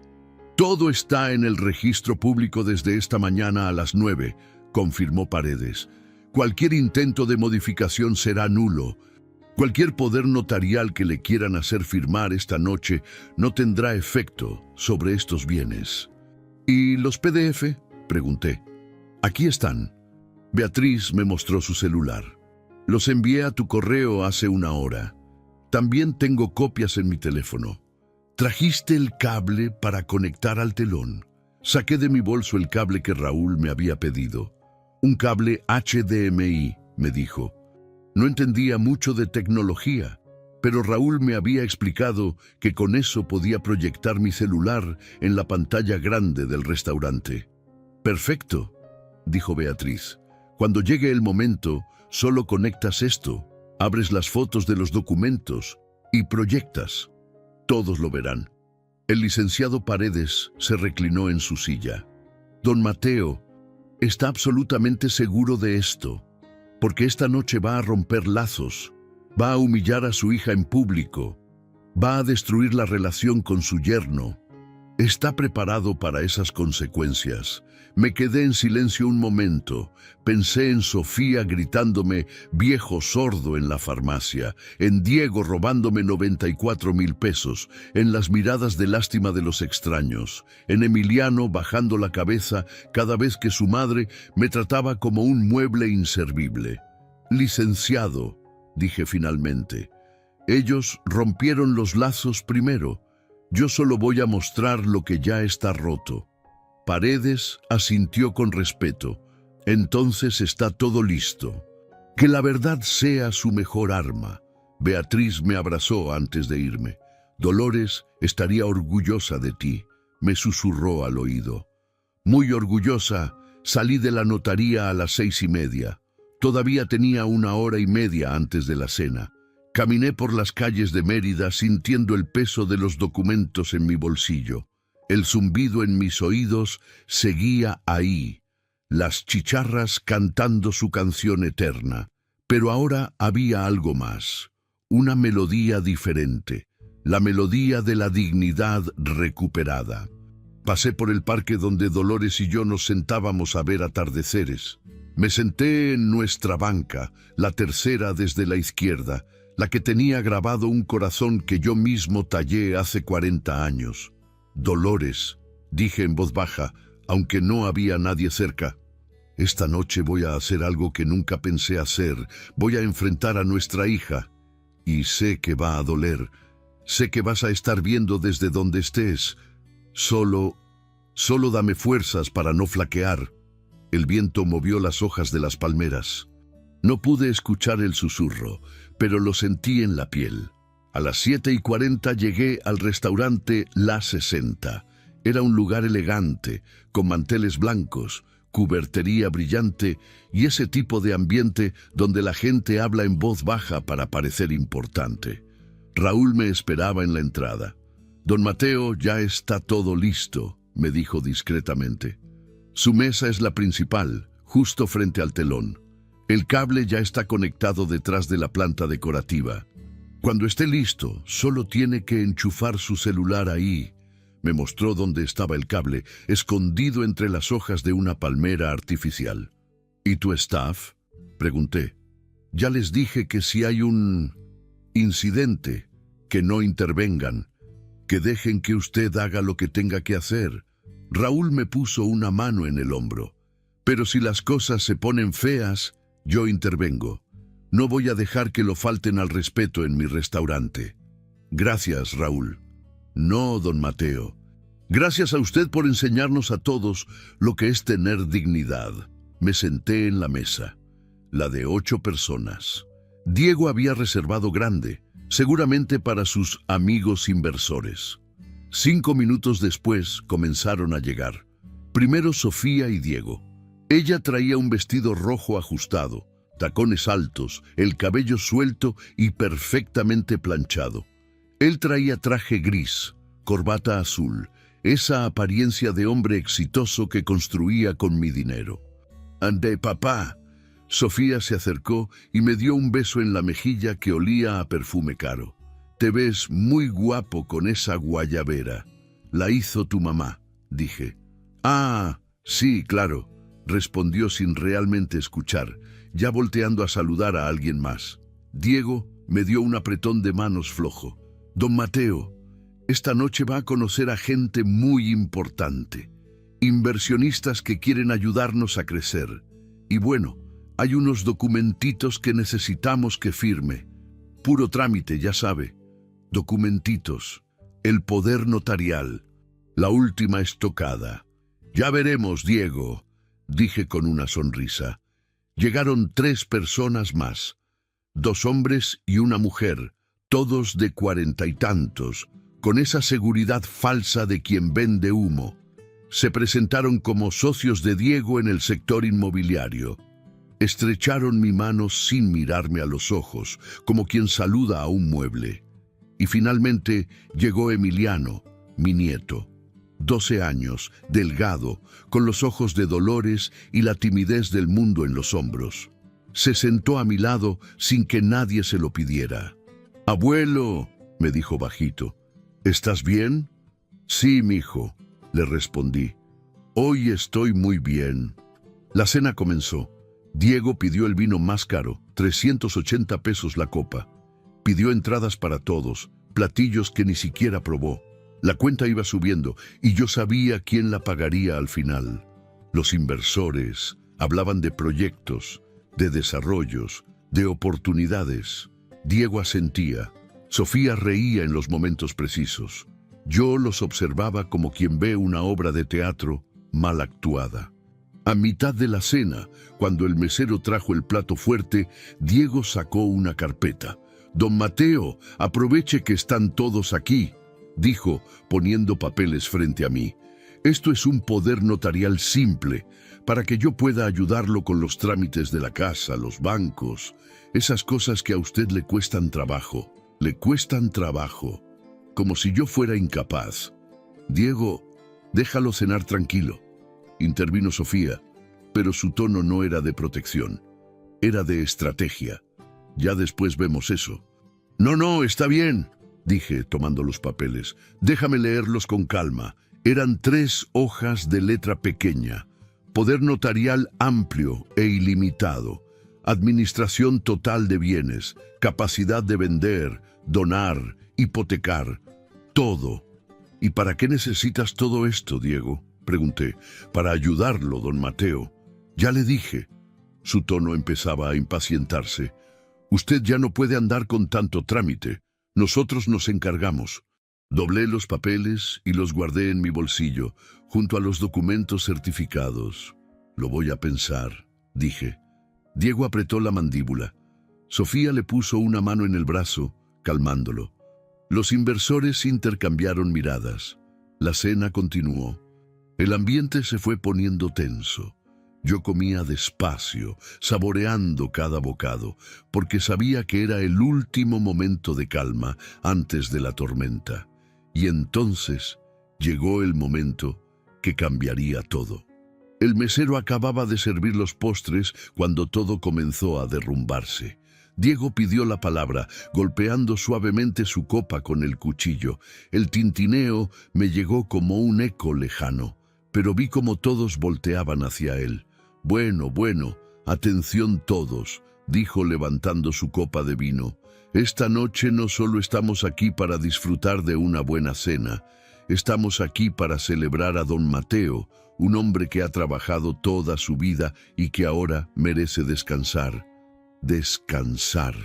Todo está en el registro público desde esta mañana a las 9, confirmó Paredes. Cualquier intento de modificación será nulo. Cualquier poder notarial que le quieran hacer firmar esta noche no tendrá efecto sobre estos bienes. ¿Y los PDF?, pregunté. Aquí están. Beatriz me mostró su celular. Los envié a tu correo hace una hora. También tengo copias en mi teléfono. ¿Trajiste el cable para conectar al telón? Saqué de mi bolso el cable que Raúl me había pedido. Un cable HDMI, me dijo. No entendía mucho de tecnología, pero Raúl me había explicado que con eso podía proyectar mi celular en la pantalla grande del restaurante. Perfecto, dijo Beatriz. Cuando llegue el momento, solo conectas esto, abres las fotos de los documentos y proyectas. Todos lo verán. El licenciado Paredes se reclinó en su silla. Don Mateo, está absolutamente seguro de esto, porque esta noche va a romper lazos, va a humillar a su hija en público, va a destruir la relación con su yerno. Está preparado para esas consecuencias. Me quedé en silencio un momento. Pensé en Sofía gritándome viejo sordo en la farmacia, en Diego robándome 94,000 pesos, en las miradas de lástima de los extraños, en Emiliano bajando la cabeza cada vez que su madre me trataba como un mueble inservible. Licenciado, dije finalmente. Ellos rompieron los lazos primero. Yo solo voy a mostrar lo que ya está roto. Paredes asintió con respeto. Entonces está todo listo. Que la verdad sea su mejor arma. Beatriz me abrazó antes de irme. Dolores estaría orgullosa de ti, me susurró al oído. Muy orgullosa, salí de la notaría a las 6:30. Todavía tenía 1 hora y media antes de la cena. Caminé por las calles de Mérida sintiendo el peso de los documentos en mi bolsillo. El zumbido en mis oídos seguía ahí, las chicharras cantando su canción eterna. Pero ahora había algo más, una melodía diferente, la melodía de la dignidad recuperada. Pasé por el parque donde Dolores y yo nos sentábamos a ver atardeceres. Me senté en nuestra banca, la tercera desde la izquierda, la que tenía grabado un corazón que yo mismo tallé hace 40 años. Dolores, dije en voz baja, aunque no había nadie cerca. Esta noche voy a hacer algo que nunca pensé hacer. Voy a enfrentar a nuestra hija. Y sé que va a doler. Sé que vas a estar viendo desde donde estés. Solo dame fuerzas para no flaquear. El viento movió las hojas de las palmeras. No pude escuchar el susurro, pero lo sentí en la piel. A las 7:40 llegué al restaurante La 60. Era un lugar elegante, con manteles blancos, cubertería brillante y ese tipo de ambiente donde la gente habla en voz baja para parecer importante. Raúl me esperaba en la entrada. «Don Mateo, ya está todo listo», me dijo discretamente. Su mesa es la principal, justo frente al telón. El cable ya está conectado detrás de la planta decorativa. Cuando esté listo, solo tiene que enchufar su celular ahí. Me mostró dónde estaba el cable, escondido entre las hojas de una palmera artificial. «¿Y tu staff?», pregunté. «Ya les dije que si hay un incidente, que no intervengan, que dejen que usted haga lo que tenga que hacer». Raúl me puso una mano en el hombro. «Pero si las cosas se ponen feas, yo intervengo. No voy a dejar que lo falten al respeto en mi restaurante». «Gracias, Raúl». «No, don Mateo. Gracias a usted por enseñarnos a todos lo que es tener dignidad». Me senté en la mesa, la de 8 personas. Diego había reservado grande, seguramente para sus amigos inversores. 5 minutos después comenzaron a llegar. Primero Sofía y Diego. Ella traía un vestido rojo ajustado, tacones altos, el cabello suelto y perfectamente planchado. Él traía traje gris, corbata azul, esa apariencia de hombre exitoso que construía con mi dinero. «Ande, papá». Sofía se acercó y me dio un beso en la mejilla que olía a perfume caro. «Te ves muy guapo con esa guayabera. La hizo tu mamá», dije. «Ah, sí, claro», respondió sin realmente escuchar, ya volteando a saludar a alguien más. Diego me dio un apretón de manos flojo. «Don Mateo, esta noche va a conocer a gente muy importante, inversionistas que quieren ayudarnos a crecer. Y bueno, hay unos documentitos que necesitamos que firme. Puro trámite, ya sabe. Documentitos, el poder notarial, la última estocada». «Ya veremos, Diego», dije con una sonrisa. Llegaron 3 personas más, 2 hombres y una mujer, todos de 40 y tantos, con esa seguridad falsa de quien vende humo. Se presentaron como socios de Diego en el sector inmobiliario. Estrecharon mi mano sin mirarme a los ojos, como quien saluda a un mueble. Y finalmente llegó Emiliano, mi nieto. 12 años, delgado, con los ojos de Dolores y la timidez del mundo en los hombros. Se sentó a mi lado sin que nadie se lo pidiera. «Abuelo», me dijo bajito, «¿estás bien?» «Sí, mijo», le respondí. «Hoy estoy muy bien». La cena comenzó. Diego pidió el vino más caro, 380 pesos la copa. Pidió entradas para todos, platillos que ni siquiera probó. La cuenta iba subiendo y yo sabía quién la pagaría al final. Los inversores hablaban de proyectos, de desarrollos, de oportunidades. Diego asentía. Sofía reía en los momentos precisos. Yo los observaba como quien ve una obra de teatro mal actuada. A mitad de la cena, cuando el mesero trajo el plato fuerte, Diego sacó una carpeta. «Don Mateo, aproveche que están todos aquí», dijo, poniendo papeles frente a mí. «Esto es un poder notarial simple, para que yo pueda ayudarlo con los trámites de la casa, los bancos, esas cosas que a usted le cuestan trabajo, como si yo fuera incapaz». «Diego, déjalo cenar tranquilo», intervino Sofía, pero su tono no era de protección, era de estrategia. «Ya después vemos eso». No, está bien», dije, tomando los papeles. «Déjame leerlos con calma». Eran 3 hojas de letra pequeña. Poder notarial amplio e ilimitado. Administración total de bienes. Capacidad de vender, donar, hipotecar. Todo. ¿Y para qué necesitas todo esto, Diego?, pregunté. Para ayudarlo, don Mateo. Ya le dije. Su tono empezaba a impacientarse. Usted ya no puede andar con tanto trámite. Nosotros nos encargamos. Doblé los papeles y los guardé en mi bolsillo, junto a los documentos certificados. Lo voy a pensar, dije. Diego apretó la mandíbula. Sofía le puso una mano en el brazo, calmándolo. Los inversores intercambiaron miradas. La cena continuó. El ambiente se fue poniendo tenso. Yo comía despacio, saboreando cada bocado, porque sabía que era el último momento de calma antes de la tormenta. Y entonces llegó el momento que cambiaría todo. El mesero acababa de servir los postres cuando todo comenzó a derrumbarse. Diego pidió la palabra, golpeando suavemente su copa con el cuchillo. El tintineo me llegó como un eco lejano, pero vi como todos volteaban hacia él. Bueno, atención todos, dijo levantando su copa de vino. Esta noche no solo estamos aquí para disfrutar de una buena cena, estamos aquí para celebrar a don Mateo, un hombre que ha trabajado toda su vida y que ahora merece descansar. Descansar.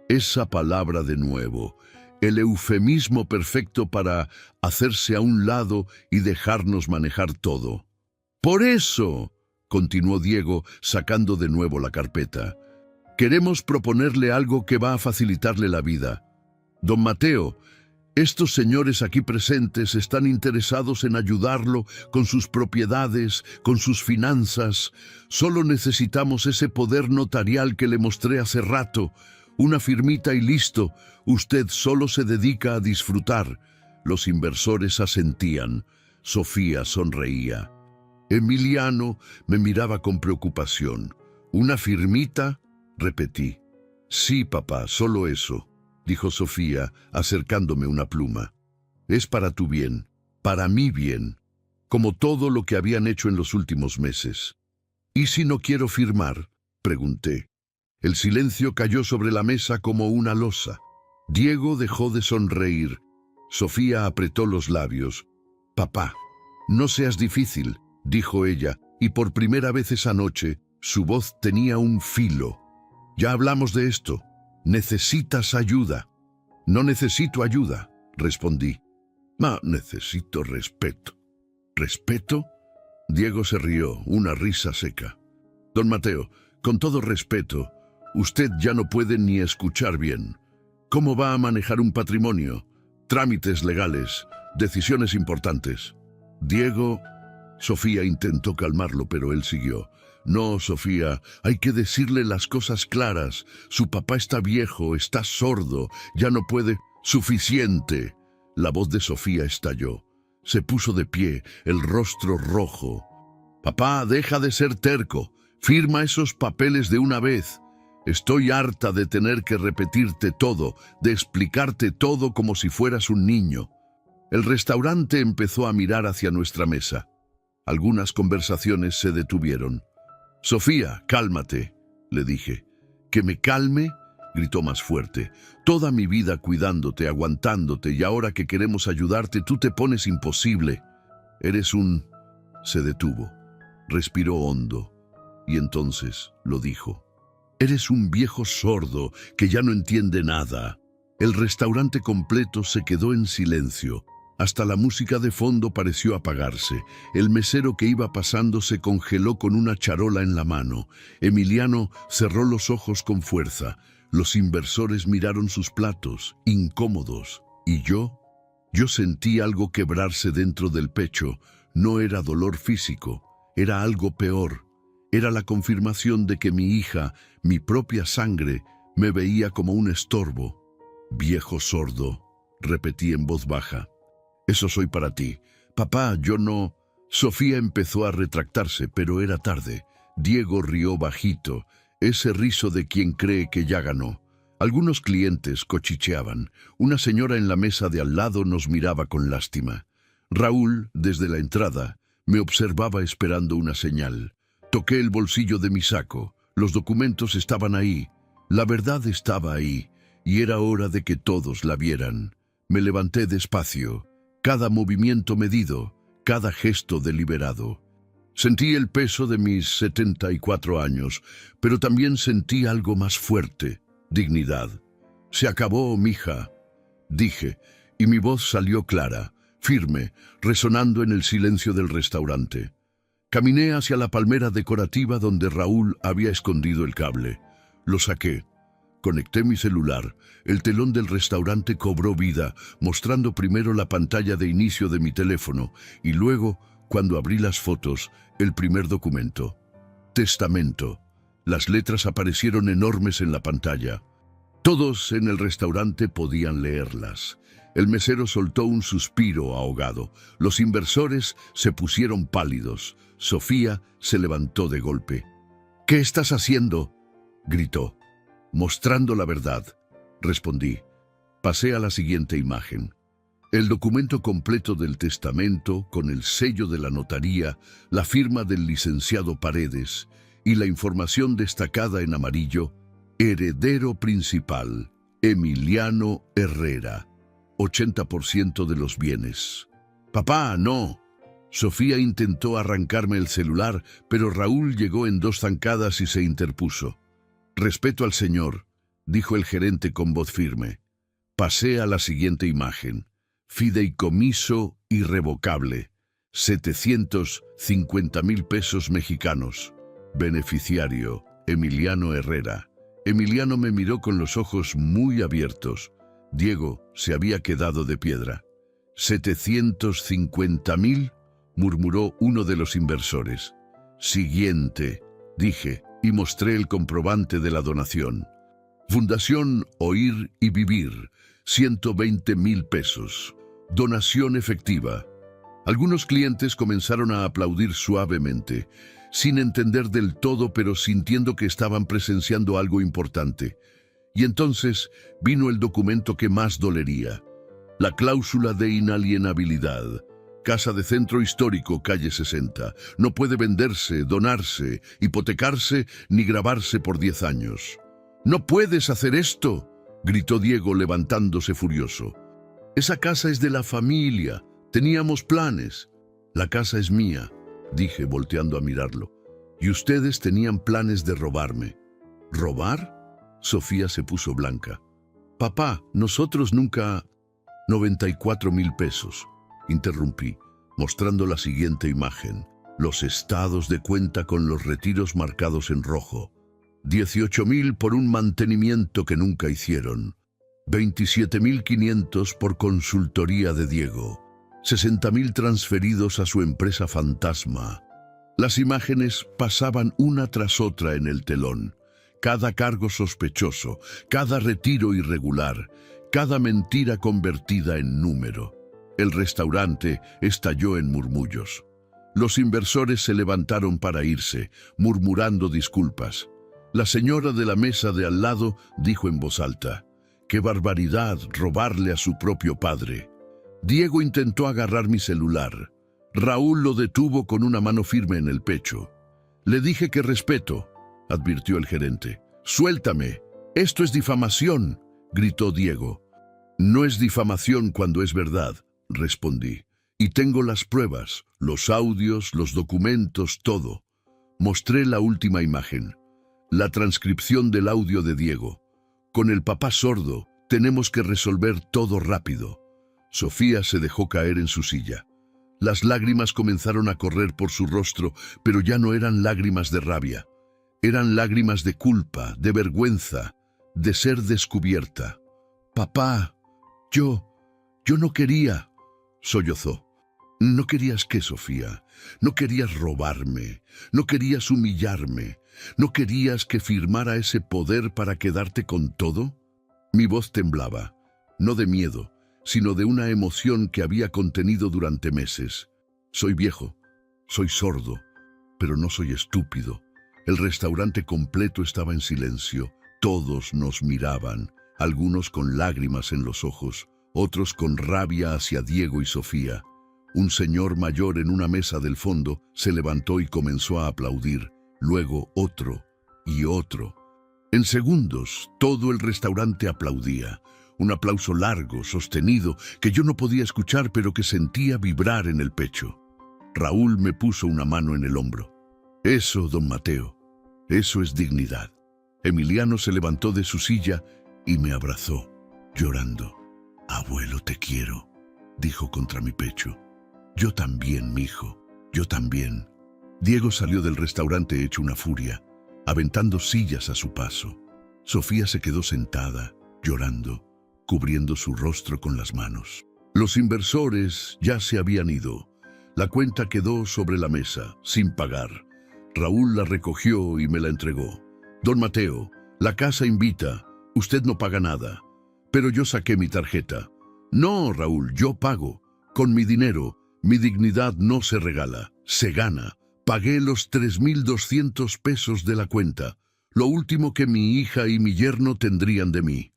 Esa palabra de nuevo, el eufemismo perfecto para hacerse a un lado y dejarnos manejar todo. Por eso, continuó Diego, sacando de nuevo la carpeta, queremos proponerle algo que va a facilitarle la vida. Don Mateo, estos señores aquí presentes están interesados en ayudarlo con sus propiedades, con sus finanzas. Solo necesitamos ese poder notarial que le mostré hace rato. Una firmita y listo. Usted solo se dedica a disfrutar. Los inversores asentían. Sofía sonreía. Emiliano me miraba con preocupación. ¿Una firmita?, repetí. Sí, papá, solo eso, dijo Sofía, acercándome una pluma. Es para tu bien, para mi bien, como todo lo que habían hecho en los últimos meses. ¿Y si no quiero firmar?, pregunté. El silencio cayó sobre la mesa como una losa. Diego dejó de sonreír. Sofía apretó los labios. Papá, no seas difícil, dijo ella, y por primera vez esa noche su voz tenía un filo. Ya hablamos de esto. Necesitas ayuda. No necesito ayuda, respondí. Necesito respeto. ¿Respeto? Diego se rió, una risa seca. Don Mateo, con todo respeto, usted ya no puede ni escuchar bien. ¿Cómo va a manejar un patrimonio? Trámites legales, decisiones importantes. Diego... Sofía intentó calmarlo, pero él siguió. No, Sofía, hay que decirle las cosas claras. Su papá está viejo, está sordo, ya no puede... ¡Suficiente! La voz de Sofía estalló. Se puso de pie, el rostro rojo. Papá, deja de ser terco. Firma esos papeles de una vez. Estoy harta de tener que repetirte todo, de explicarte todo como si fueras un niño. El restaurante empezó a mirar hacia nuestra mesa. Algunas conversaciones se detuvieron. Sofía, cálmate, le dije. ¿Que me calme?, gritó más fuerte. Toda mi vida cuidándote, aguantándote, y ahora que queremos ayudarte, tú te pones imposible. Eres un... Se detuvo. Respiró hondo. Y entonces lo dijo. Eres un viejo sordo que ya no entiende nada. El restaurante completo se quedó en silencio. Hasta la música de fondo pareció apagarse. El mesero que iba pasando se congeló con una charola en la mano. Emiliano cerró los ojos con fuerza. Los inversores miraron sus platos, incómodos. ¿Y yo? Yo sentí algo quebrarse dentro del pecho. No era dolor físico, era algo peor. Era la confirmación de que mi hija, mi propia sangre, me veía como un estorbo. Viejo sordo, repetí en voz baja. Eso soy para ti. Papá, yo no... Sofía empezó a retractarse, pero era tarde. Diego rió bajito, ese riso de quien cree que ya ganó. Algunos clientes cochicheaban. Una señora en la mesa de al lado nos miraba con lástima. Raúl, desde la entrada, me observaba esperando una señal. Toqué el bolsillo de mi saco. Los documentos estaban ahí. La verdad estaba ahí, y era hora de que todos la vieran. Me levanté despacio. cada movimiento medido, cada gesto deliberado. Sentí el peso de mis 74 años, pero también sentí algo más fuerte, dignidad. «Se acabó, mija», dije, y mi voz salió clara, firme, resonando en el silencio del restaurante. Caminé hacia la palmera decorativa donde Raúl había escondido el cable. Lo saqué. Conecté mi celular. El telón del restaurante cobró vida, mostrando primero la pantalla de inicio de mi teléfono y luego, cuando abrí las fotos, el primer documento. Testamento. Las letras aparecieron enormes en la pantalla. Todos en el restaurante podían leerlas. El mesero soltó un suspiro ahogado. Los inversores se pusieron pálidos. Sofía se levantó de golpe. «¿Qué estás haciendo?», gritó. «Mostrando la verdad», respondí. Pasé a la siguiente imagen. El documento completo del testamento, con el sello de la notaría, la firma del licenciado Paredes y la información destacada en amarillo: heredero principal, Emiliano Herrera, 80% de los bienes. «Papá, no». Sofía intentó arrancarme el celular, pero Raúl llegó en 2 zancadas y se interpuso. «Respeto al señor», dijo el gerente con voz firme. Pasé a la siguiente imagen. Fideicomiso irrevocable, 750,000 pesos mexicanos. Beneficiario, Emiliano Herrera. Emiliano me miró con los ojos muy abiertos. Diego se había quedado de piedra. «¿750,000? murmuró uno de los inversores. «Siguiente», dije, y mostré el comprobante de la donación. Fundación Oír y Vivir, 120,000 pesos. Donación efectiva. Algunos clientes comenzaron a aplaudir suavemente, sin entender del todo, pero sintiendo que estaban presenciando algo importante. Y entonces vino el documento que más dolería: la cláusula de inalienabilidad. Casa de Centro Histórico, calle 60. No puede venderse, donarse, hipotecarse ni gravarse por 10 años. «¡No puedes hacer esto!», gritó Diego levantándose furioso. «Esa casa es de la familia. Teníamos planes». «La casa es mía», dije volteando a mirarlo. «Y ustedes tenían planes de robarme». «¿Robar?», Sofía se puso blanca. «Papá, nosotros nunca...» 94,000 pesos, interrumpí, mostrando la siguiente imagen. Los estados de cuenta con los retiros marcados en rojo. 18,000 por un mantenimiento que nunca hicieron. 27,500 por consultoría de Diego. 60,000 transferidos a su empresa fantasma. Las imágenes pasaban una tras otra en el telón. Cada cargo sospechoso, cada retiro irregular, cada mentira convertida en número. El restaurante estalló en murmullos. Los inversores se levantaron para irse, murmurando disculpas. La señora de la mesa de al lado dijo en voz alta: «¡Qué barbaridad robarle a su propio padre!». Diego intentó agarrar mi celular. Raúl lo detuvo con una mano firme en el pecho. «Le dije que respeto», advirtió el gerente. «Suéltame. Esto es difamación», gritó Diego. «No es difamación cuando es verdad», respondí. «Y tengo las pruebas, los audios, los documentos, todo». Mostré la última imagen. La transcripción del audio de Diego. «Con el papá sordo, tenemos que resolver todo rápido». Sofía se dejó caer en su silla. Las lágrimas comenzaron a correr por su rostro, pero ya no eran lágrimas de rabia. Eran lágrimas de culpa, de vergüenza, de ser descubierta. «Papá, yo no quería», sollozó. «¿No querías qué, Sofía? ¿No querías robarme? ¿No querías humillarme? ¿No querías que firmara ese poder para quedarte con todo?». Mi voz temblaba, no de miedo, sino de una emoción que había contenido durante meses. Soy viejo, soy sordo, pero no soy estúpido. El restaurante completo estaba en silencio. Todos nos miraban, algunos con lágrimas en los ojos, otros con rabia hacia Diego y Sofía. Un señor mayor en una mesa del fondo se levantó y comenzó a aplaudir, luego otro y otro. En segundos, todo el restaurante aplaudía. un aplauso largo, sostenido, que yo no podía escuchar pero que sentía vibrar en el pecho. Raúl me puso una mano en el hombro. Eso, don Mateo, eso es dignidad. Emiliano se levantó de su silla y me abrazó, llorando. Abuelo, te quiero, dijo contra mi pecho. Yo también, mijo, yo también. Diego salió del restaurante hecho una furia, aventando sillas a su paso. Sofía se quedó sentada, llorando, cubriendo su rostro con las manos. Los inversores ya se habían ido. La cuenta quedó sobre la mesa, sin pagar. Raúl la recogió y me la entregó. Don Mateo, la casa invita, usted no paga nada. Pero yo saqué mi tarjeta. No, Raúl, yo pago. Con mi dinero, mi dignidad no se regala, se gana. Pagué los 3.200 pesos de la cuenta, lo último que mi hija y mi yerno tendrían de mí.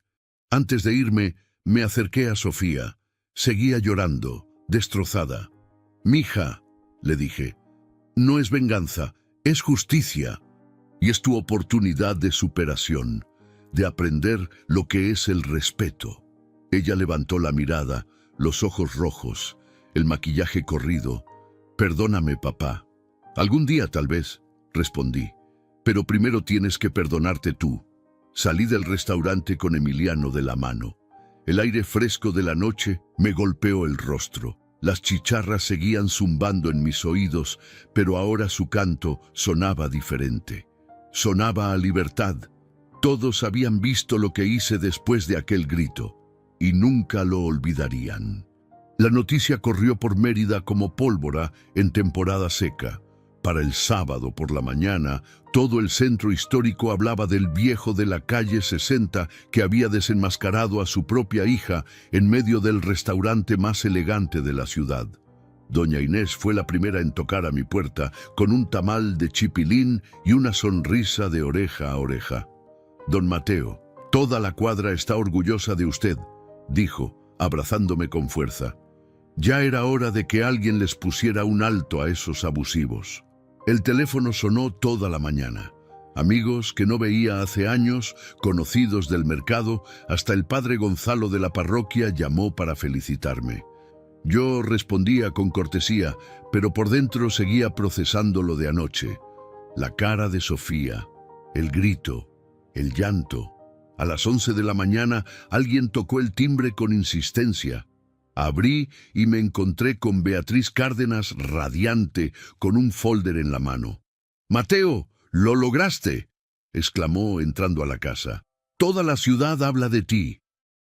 Antes de irme, me acerqué a Sofía. Seguía llorando, destrozada. «Mija», le dije, «no es venganza, es justicia. Y es tu oportunidad de superación, de aprender lo que es el respeto». Ella levantó la mirada, los ojos rojos, el maquillaje corrido. «Perdóname, papá». «Algún día, tal vez», respondí, «pero primero tienes que perdonarte tú». Salí del restaurante con Emiliano de la mano. El aire fresco de la noche me golpeó el rostro. Las chicharras seguían zumbando en mis oídos, pero ahora su canto sonaba diferente. Sonaba a libertad. Todos habían visto lo que hice después de aquel grito, y nunca lo olvidarían. La noticia corrió por Mérida como pólvora en temporada seca. Para el sábado por la mañana, todo el centro histórico hablaba del viejo de la calle 60 que había desenmascarado a su propia hija en medio del restaurante más elegante de la ciudad. Doña Inés fue la primera en tocar a mi puerta con un tamal de chipilín y una sonrisa de oreja a oreja. «Don Mateo, toda la cuadra está orgullosa de usted», dijo, abrazándome con fuerza. Ya era hora de que alguien les pusiera un alto a esos abusivos. El teléfono sonó toda la mañana. Amigos que no veía hace años, conocidos del mercado, hasta el padre Gonzalo de la parroquia llamó para felicitarme. Yo respondía con cortesía, pero por dentro seguía procesando lo de anoche. La cara de Sofía, el grito, el llanto. A las 11 de la mañana alguien tocó el timbre con insistencia. Abrí y me encontré con Beatriz Cárdenas radiante, con un folder en la mano. «Mateo, lo lograste», exclamó entrando a la casa. «Toda la ciudad habla de ti.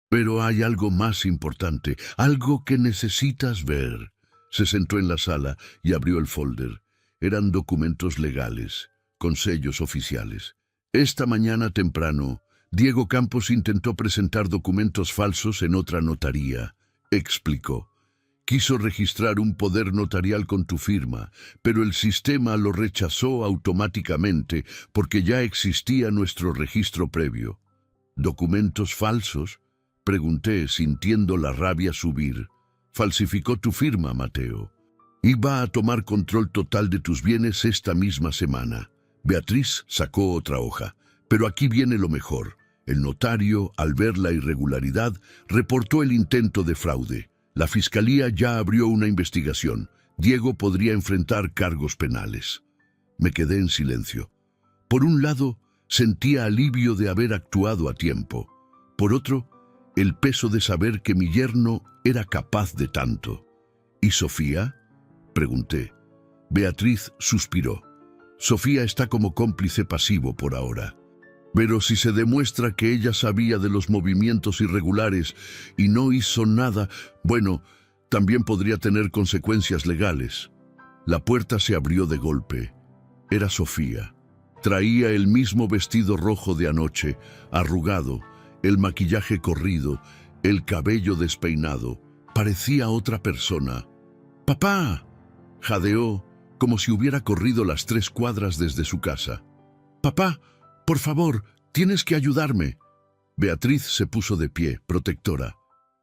Pero hay algo más importante, algo que necesitas ver». Se sentó en la sala y abrió el folder. Eran documentos legales, con sellos oficiales. Esta mañana temprano, Diego Campos intentó presentar documentos falsos en otra notaría. Explicó. Quiso registrar un poder notarial con tu firma, pero el sistema lo rechazó automáticamente porque ya existía nuestro registro previo. ¿Documentos falsos?, pregunté, sintiendo la rabia subir. Falsificó tu firma, Mateo. Iba a tomar control total de tus bienes esta misma semana. Beatriz sacó otra hoja, pero aquí viene lo mejor. El notario, al ver la irregularidad, reportó el intento de fraude. La fiscalía ya abrió una investigación. Diego podría enfrentar cargos penales. Me quedé en silencio. Por un lado, sentía alivio de haber actuado a tiempo. Por otro, el peso de saber que mi yerno era capaz de tanto. ¿Y Sofía?, pregunté. Beatriz suspiró. Sofía está como cómplice pasivo por ahora. Pero si se demuestra que ella sabía de los movimientos irregulares y no hizo nada, bueno, también podría tener consecuencias legales. La puerta se abrió de golpe. Era Sofía. Traía el mismo vestido rojo de anoche, arrugado, el maquillaje corrido, el cabello despeinado. Parecía otra persona. «¡Papá!», jadeó, como si hubiera corrido las 3 cuadras desde su casa. «¡Papá! Por favor, tienes que ayudarme». Beatriz se puso de pie, protectora.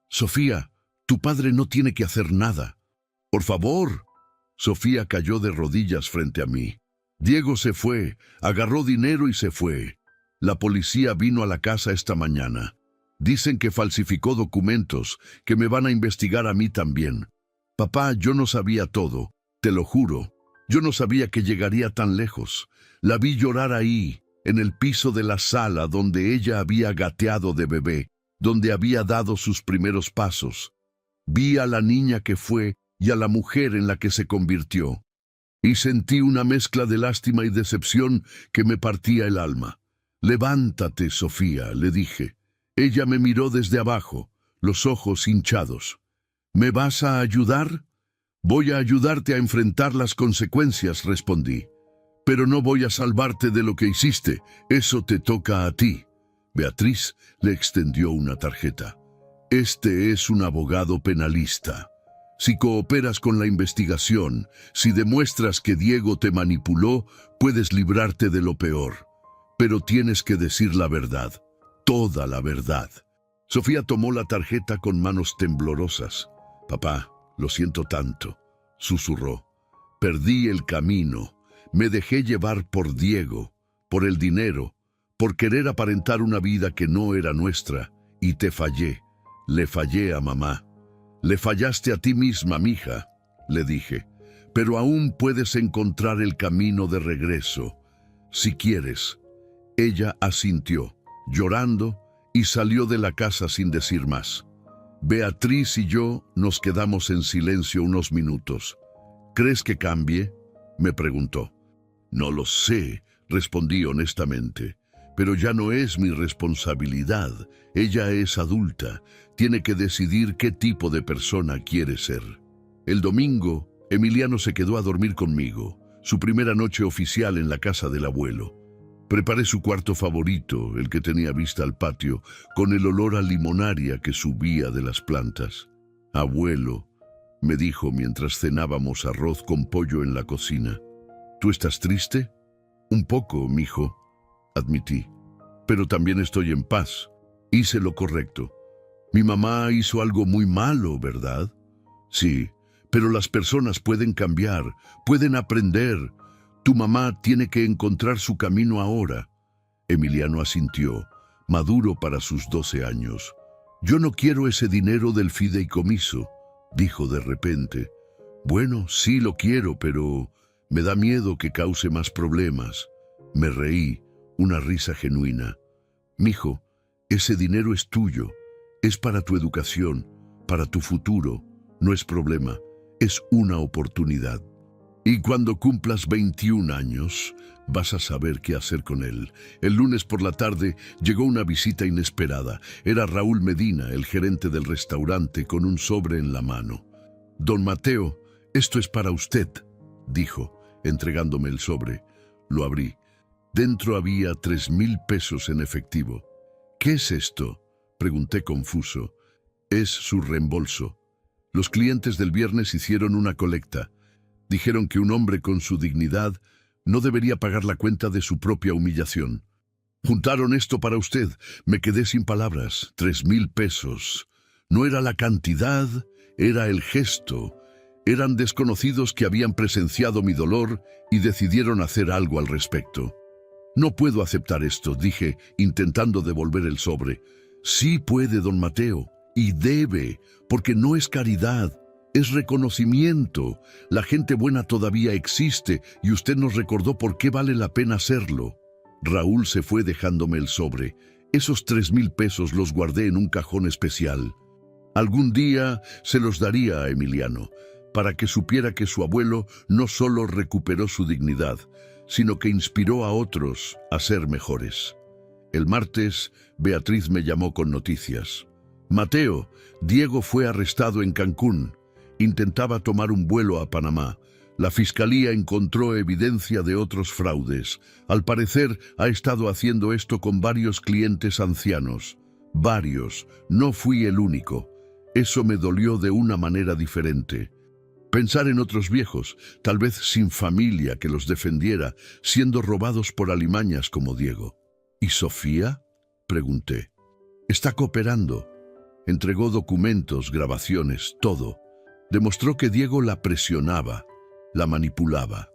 «Sofía, tu padre no tiene que hacer nada». «Por favor». Sofía cayó de rodillas frente a mí. Diego se fue, agarró dinero y se fue. La policía vino a la casa esta mañana. Dicen que falsificó documentos, que me van a investigar a mí también. Papá, yo no sabía todo, te lo juro. Yo no sabía que llegaría tan lejos. La vi llorar ahí, en el piso de la sala donde ella había gateado de bebé, donde había dado sus primeros pasos. Vi a la niña que fue y a la mujer en la que se convirtió. Y sentí una mezcla de lástima y decepción que me partía el alma. «Levántate, Sofía», le dije. Ella me miró desde abajo, los ojos hinchados. «¿Me vas a ayudar?» «Voy a ayudarte a enfrentar las consecuencias», respondí. «Pero no voy a salvarte de lo que hiciste, eso te toca a ti». Beatriz le extendió una tarjeta. «Este es un abogado penalista. Si cooperas con la investigación, si demuestras que Diego te manipuló, puedes librarte de lo peor. Pero tienes que decir la verdad, toda la verdad». Sofía tomó la tarjeta con manos temblorosas. «Papá, lo siento tanto», susurró. «Perdí el camino. Me dejé llevar por Diego, por el dinero, por querer aparentar una vida que no era nuestra, y te fallé. Le fallé a mamá». «Le fallaste a ti misma, mija», le dije, «pero aún puedes encontrar el camino de regreso, si quieres». Ella asintió, llorando, y salió de la casa sin decir más. Beatriz y yo nos quedamos en silencio unos minutos. «¿Crees que cambie?», me preguntó. «No lo sé», respondí honestamente. «Pero ya no es mi responsabilidad. Ella es adulta. Tiene que decidir qué tipo de persona quiere ser». El domingo, Emiliano se quedó a dormir conmigo, su primera noche oficial en la casa del abuelo. Preparé su cuarto favorito, el que tenía vista al patio, con el olor a limonaria que subía de las plantas. «Abuelo», me dijo mientras cenábamos arroz con pollo en la cocina, «¿tú estás triste?» «Un poco, mijo», admití. «Pero también estoy en paz. Hice lo correcto». «Mi mamá hizo algo muy malo, ¿verdad?» «Sí, pero las personas pueden cambiar, pueden aprender. Tu mamá tiene que encontrar su camino ahora». Emiliano asintió, maduro para sus 12 años. «Yo no quiero ese dinero del fideicomiso», dijo de repente. «Bueno, sí lo quiero, pero me da miedo que cause más problemas». Me reí, una risa genuina. «Mijo, ese dinero es tuyo. Es para tu educación, para tu futuro. No es problema, es una oportunidad. Y cuando cumplas 21 años, vas a saber qué hacer con él». El lunes por la tarde llegó una visita inesperada. Era Raúl Medina, el gerente del restaurante, con un sobre en la mano. «Don Mateo, esto es para usted», dijo, entregándome el sobre. Lo abrí. Dentro había 3,000 pesos en efectivo. «¿Qué es esto?», pregunté confuso. «Es su reembolso. Los clientes del viernes hicieron una colecta. Dijeron que un hombre con su dignidad no debería pagar la cuenta de su propia humillación. Juntaron esto para usted». Me quedé sin palabras. 3,000 pesos. No era la cantidad, era el gesto. Eran desconocidos que habían presenciado mi dolor y decidieron hacer algo al respecto. «No puedo aceptar esto», dije, intentando devolver el sobre. «Sí puede, don Mateo, y debe, porque no es caridad, es reconocimiento. La gente buena todavía existe y usted nos recordó por qué vale la pena hacerlo». Raúl se fue dejándome el sobre. Esos 3,000 pesos los guardé en un cajón especial. Algún día se los daría a Emiliano, para que supiera que su abuelo no solo recuperó su dignidad, sino que inspiró a otros a ser mejores. El martes, Beatriz me llamó con noticias. «Mateo, Diego fue arrestado en Cancún. Intentaba tomar un vuelo a Panamá. La fiscalía encontró evidencia de otros fraudes. Al parecer, ha estado haciendo esto con varios clientes ancianos. Varios. No fui el único. Eso me dolió de una manera diferente. Pensar en otros viejos, tal vez sin familia que los defendiera, siendo robados por alimañas como Diego». «¿Y Sofía?», pregunté. «Está cooperando. Entregó documentos, grabaciones, todo. Demostró que Diego la presionaba, la manipulaba.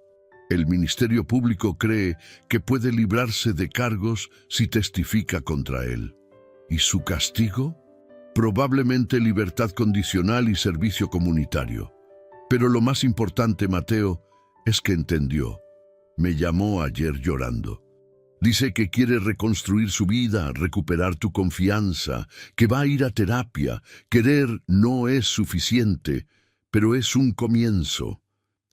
El Ministerio Público cree que puede librarse de cargos si testifica contra él». ¿Y su castigo? Probablemente libertad condicional y servicio comunitario. Pero lo más importante, Mateo, es que entendió. Me llamó ayer llorando. Dice que quiere reconstruir su vida, recuperar tu confianza, que va a ir a terapia. Querer no es suficiente, pero es un comienzo.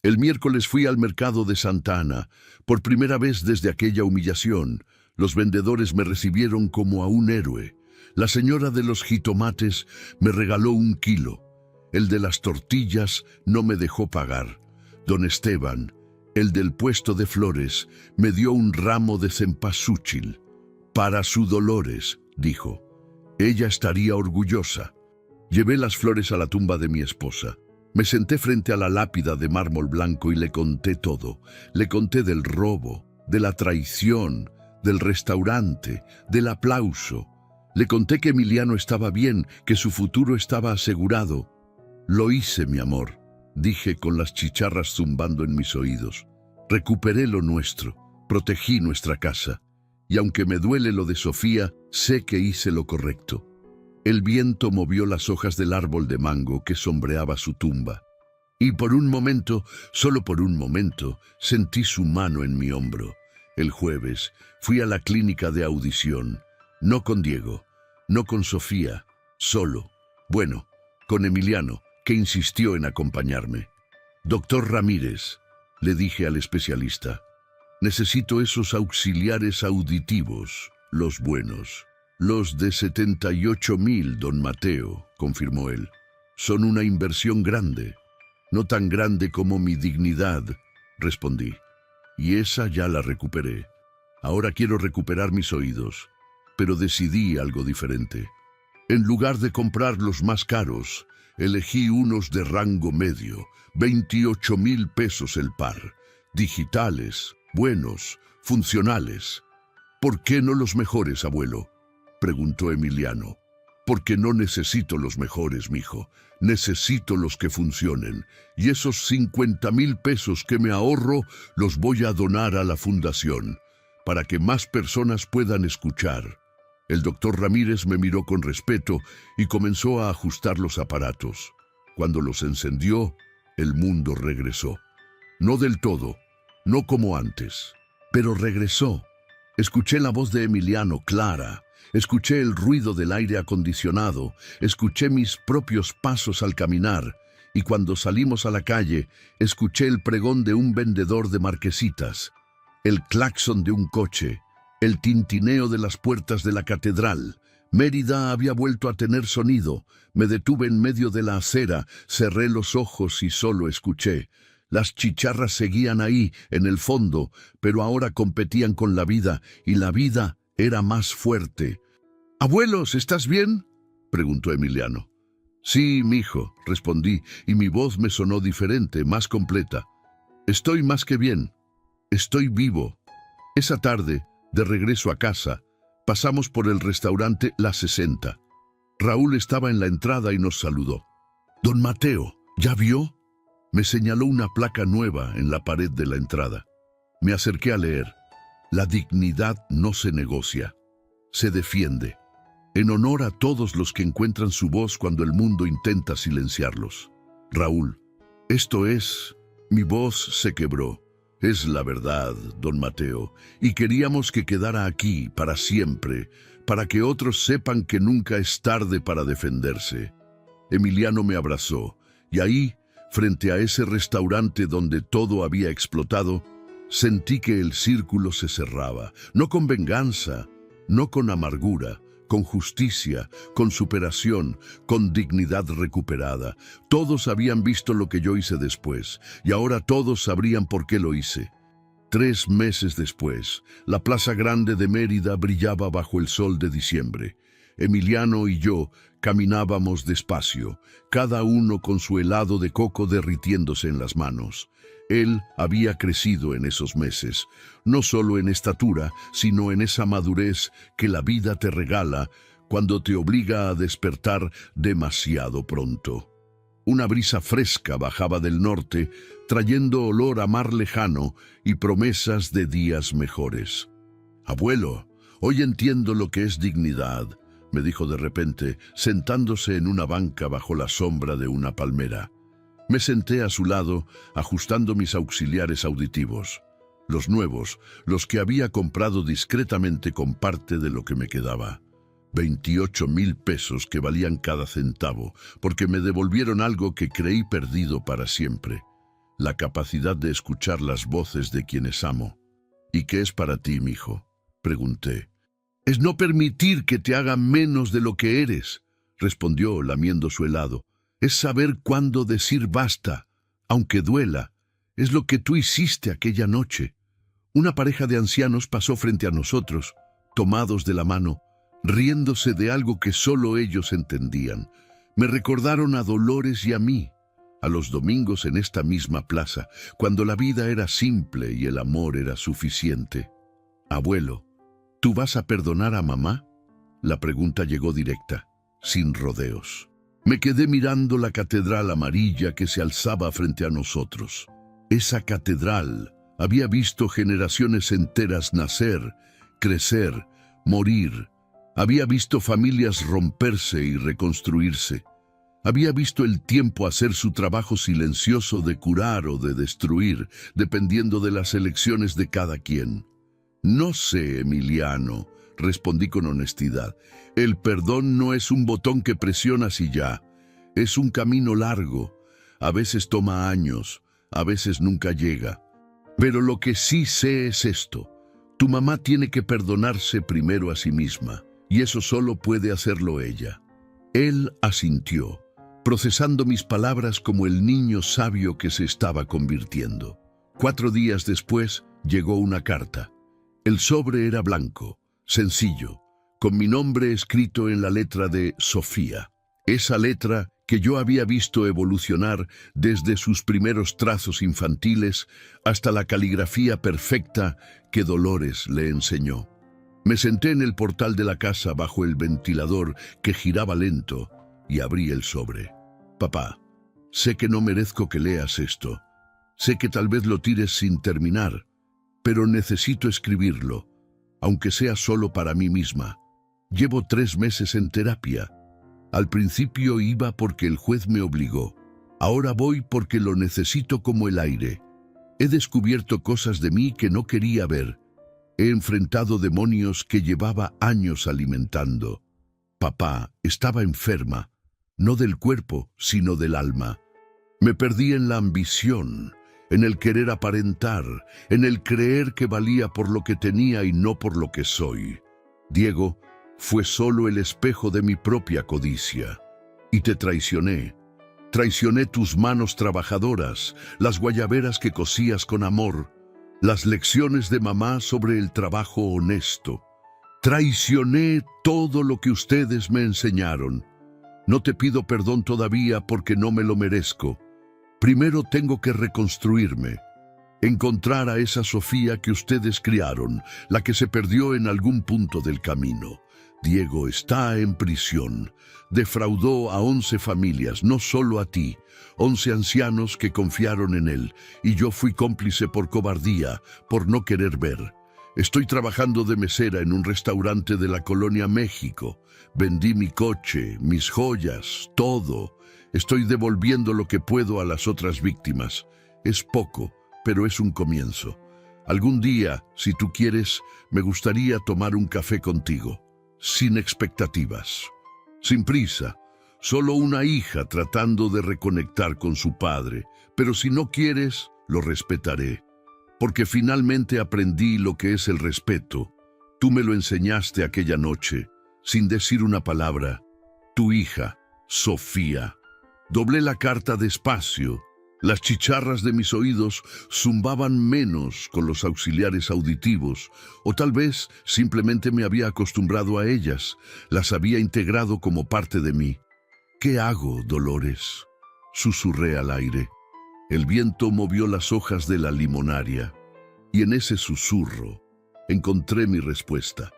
El miércoles fui al mercado de Santa Ana, por primera vez desde aquella humillación. Los vendedores me recibieron como a un héroe. La señora de los jitomates me regaló 1 kilo. El de las tortillas no me dejó pagar. Don Esteban, el del puesto de flores, me dio un ramo de cempasúchil. Para su Dolores, dijo. Ella estaría orgullosa. Llevé las flores a la tumba de mi esposa. Me senté frente a la lápida de mármol blanco y le conté todo. Le conté del robo, de la traición, del restaurante, del aplauso. Le conté que Emiliano estaba bien, que su futuro estaba asegurado. Lo hice, mi amor, dije con las chicharras zumbando en mis oídos. Recuperé lo nuestro, protegí nuestra casa. Y aunque me duele lo de Sofía, sé que hice lo correcto. El viento movió las hojas del árbol de mango que sombreaba su tumba. Y por un momento, solo por un momento, sentí su mano en mi hombro. El jueves fui a la clínica de audición. No con Diego, no con Sofía, solo. Bueno, con Emiliano, que insistió en acompañarme. Doctor Ramírez, le dije al especialista, necesito esos auxiliares auditivos, los buenos. Los de 78.000, don Mateo, confirmó él. Son una inversión grande. No tan grande como mi dignidad, respondí. Y esa ya la recuperé. Ahora quiero recuperar mis oídos. Pero decidí algo diferente. En lugar de comprar los más caros, elegí unos de rango medio, 28.000 pesos el par. Digitales, buenos, funcionales. ¿Por qué no los mejores, abuelo?, preguntó Emiliano. Porque no necesito los mejores, mijo. Necesito los que funcionen. Y esos 50.000 pesos que me ahorro los voy a donar a la fundación, para que más personas puedan escuchar. El doctor Ramírez me miró con respeto y comenzó a ajustar los aparatos. Cuando los encendió, el mundo regresó. No del todo, no como antes, pero regresó. Escuché la voz de Emiliano clara. Escuché el ruido del aire acondicionado, escuché mis propios pasos al caminar, y cuando salimos a la calle, escuché el pregón de un vendedor de marquesitas, el claxon de un coche, el tintineo de las puertas de la catedral. Mérida había vuelto a tener sonido. Me detuve en medio de la acera, cerré los ojos y solo escuché. Las chicharras seguían ahí, en el fondo, pero ahora competían con la vida, y la vida era más fuerte. «Abuelos, ¿estás bien?», preguntó Emiliano. «Sí, mijo», respondí, y mi voz me sonó diferente, más completa. «Estoy más que bien. Estoy vivo». Esa tarde, de regreso a casa, pasamos por el restaurante La 60. Raúl estaba en la entrada y nos saludó. «Don Mateo, ¿ya vio?», me señaló una placa nueva en la pared de la entrada. Me acerqué a leer. «La dignidad no se negocia, se defiende, en honor a todos los que encuentran su voz cuando el mundo intenta silenciarlos». Raúl, esto es, mi voz se quebró. Es la verdad, don Mateo, y queríamos que quedara aquí para siempre, para que otros sepan que nunca es tarde para defenderse. Emiliano me abrazó, y ahí, frente a ese restaurante donde todo había explotado, sentí que el círculo se cerraba, no con venganza, no con amargura, con justicia, con superación, con dignidad recuperada. Todos habían visto lo que yo hice después, y ahora todos sabrían por qué lo hice. 3 meses después, la Plaza Grande de Mérida brillaba bajo el sol de diciembre. Emiliano y yo caminábamos despacio, cada uno con su helado de coco derritiéndose en las manos. Él había crecido en esos meses, no solo en estatura, sino en esa madurez que la vida te regala cuando te obliga a despertar demasiado pronto. Una brisa fresca bajaba del norte, trayendo olor a mar lejano y promesas de días mejores. «Abuelo, hoy entiendo lo que es dignidad», me dijo de repente, sentándose en una banca bajo la sombra de una palmera. Me senté a su lado, ajustando mis auxiliares auditivos. Los nuevos, los que había comprado discretamente con parte de lo que me quedaba. 28,000 pesos que valían cada centavo, porque me devolvieron algo que creí perdido para siempre. La capacidad de escuchar las voces de quienes amo. ¿Y qué es para ti, mijo?, pregunté. Es no permitir que te hagan menos de lo que eres, respondió lamiendo su helado. Es saber cuándo decir basta, aunque duela. Es lo que tú hiciste aquella noche. Una pareja de ancianos pasó frente a nosotros, tomados de la mano, riéndose de algo que solo ellos entendían. Me recordaron a Dolores y a mí, a los domingos en esta misma plaza, cuando la vida era simple y el amor era suficiente. Abuelo, ¿tú vas a perdonar a mamá? La pregunta llegó directa, sin rodeos. Me quedé mirando la catedral amarilla que se alzaba frente a nosotros. Esa catedral había visto generaciones enteras nacer, crecer, morir. Había visto familias romperse y reconstruirse. Había visto el tiempo hacer su trabajo silencioso de curar o de destruir, dependiendo de las elecciones de cada quien. No sé, Emiliano, respondí con honestidad. El perdón no es un botón que presionas y ya. Es un camino largo. A veces toma años, a veces nunca llega. Pero lo que sí sé es esto. Tu mamá tiene que perdonarse primero a sí misma, y eso solo puede hacerlo ella. Él asintió, procesando mis palabras como el niño sabio que se estaba convirtiendo. 4 días después llegó una carta. El sobre era blanco, sencillo, con mi nombre escrito en la letra de Sofía. Esa letra que yo había visto evolucionar desde sus primeros trazos infantiles hasta la caligrafía perfecta que Dolores le enseñó. Me senté en el portal de la casa bajo el ventilador que giraba lento y abrí el sobre. Papá, sé que no merezco que leas esto. Sé que tal vez lo tires sin terminar, pero necesito escribirlo, aunque sea solo para mí misma. Llevo 3 meses en terapia. Al principio iba porque el juez me obligó. Ahora voy porque lo necesito como el aire. He descubierto cosas de mí que no quería ver. He enfrentado demonios que llevaba años alimentando. Papá, estaba enferma, no del cuerpo, sino del alma. Me perdí en la ambición, en el querer aparentar, en el creer que valía por lo que tenía y no por lo que soy. Diego, fue solo el espejo de mi propia codicia. Y te traicioné. Traicioné tus manos trabajadoras, las guayaberas que cosías con amor, las lecciones de mamá sobre el trabajo honesto. Traicioné todo lo que ustedes me enseñaron. No te pido perdón todavía porque no me lo merezco. Primero tengo que reconstruirme, encontrar a esa Sofía que ustedes criaron, la que se perdió en algún punto del camino. Diego está en prisión. Defraudó a 11 familias, no solo a ti. 11 ancianos que confiaron en él, y yo fui cómplice por cobardía, por no querer ver. Estoy trabajando de mesera en un restaurante de la Colonia México. Vendí mi coche, mis joyas, todo. Estoy devolviendo lo que puedo a las otras víctimas. Es poco, pero es un comienzo. Algún día, si tú quieres, me gustaría tomar un café contigo. Sin expectativas, sin prisa, solo una hija tratando de reconectar con su padre. Pero si no quieres, lo respetaré, porque finalmente aprendí lo que es el respeto. Tú me lo enseñaste aquella noche, sin decir una palabra. Tu hija, Sofía. Doblé la carta despacio. Las chicharras de mis oídos zumbaban menos con los auxiliares auditivos, o tal vez simplemente me había acostumbrado a ellas, las había integrado como parte de mí. ¿Qué hago, Dolores?, susurré al aire. El viento movió las hojas de la limonaria, y en ese susurro encontré mi respuesta.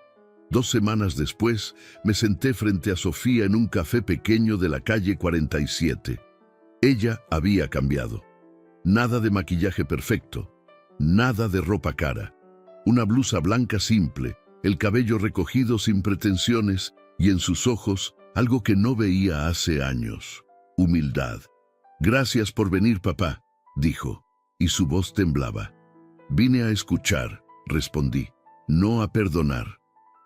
2 semanas después, me senté frente a Sofía en un café pequeño de la calle 47. Ella había cambiado. Nada de maquillaje perfecto, nada de ropa cara. Una blusa blanca simple, el cabello recogido sin pretensiones y en sus ojos algo que no veía hace años: humildad. «Gracias por venir, papá», dijo, y su voz temblaba. «Vine a escuchar», respondí, «no a perdonar».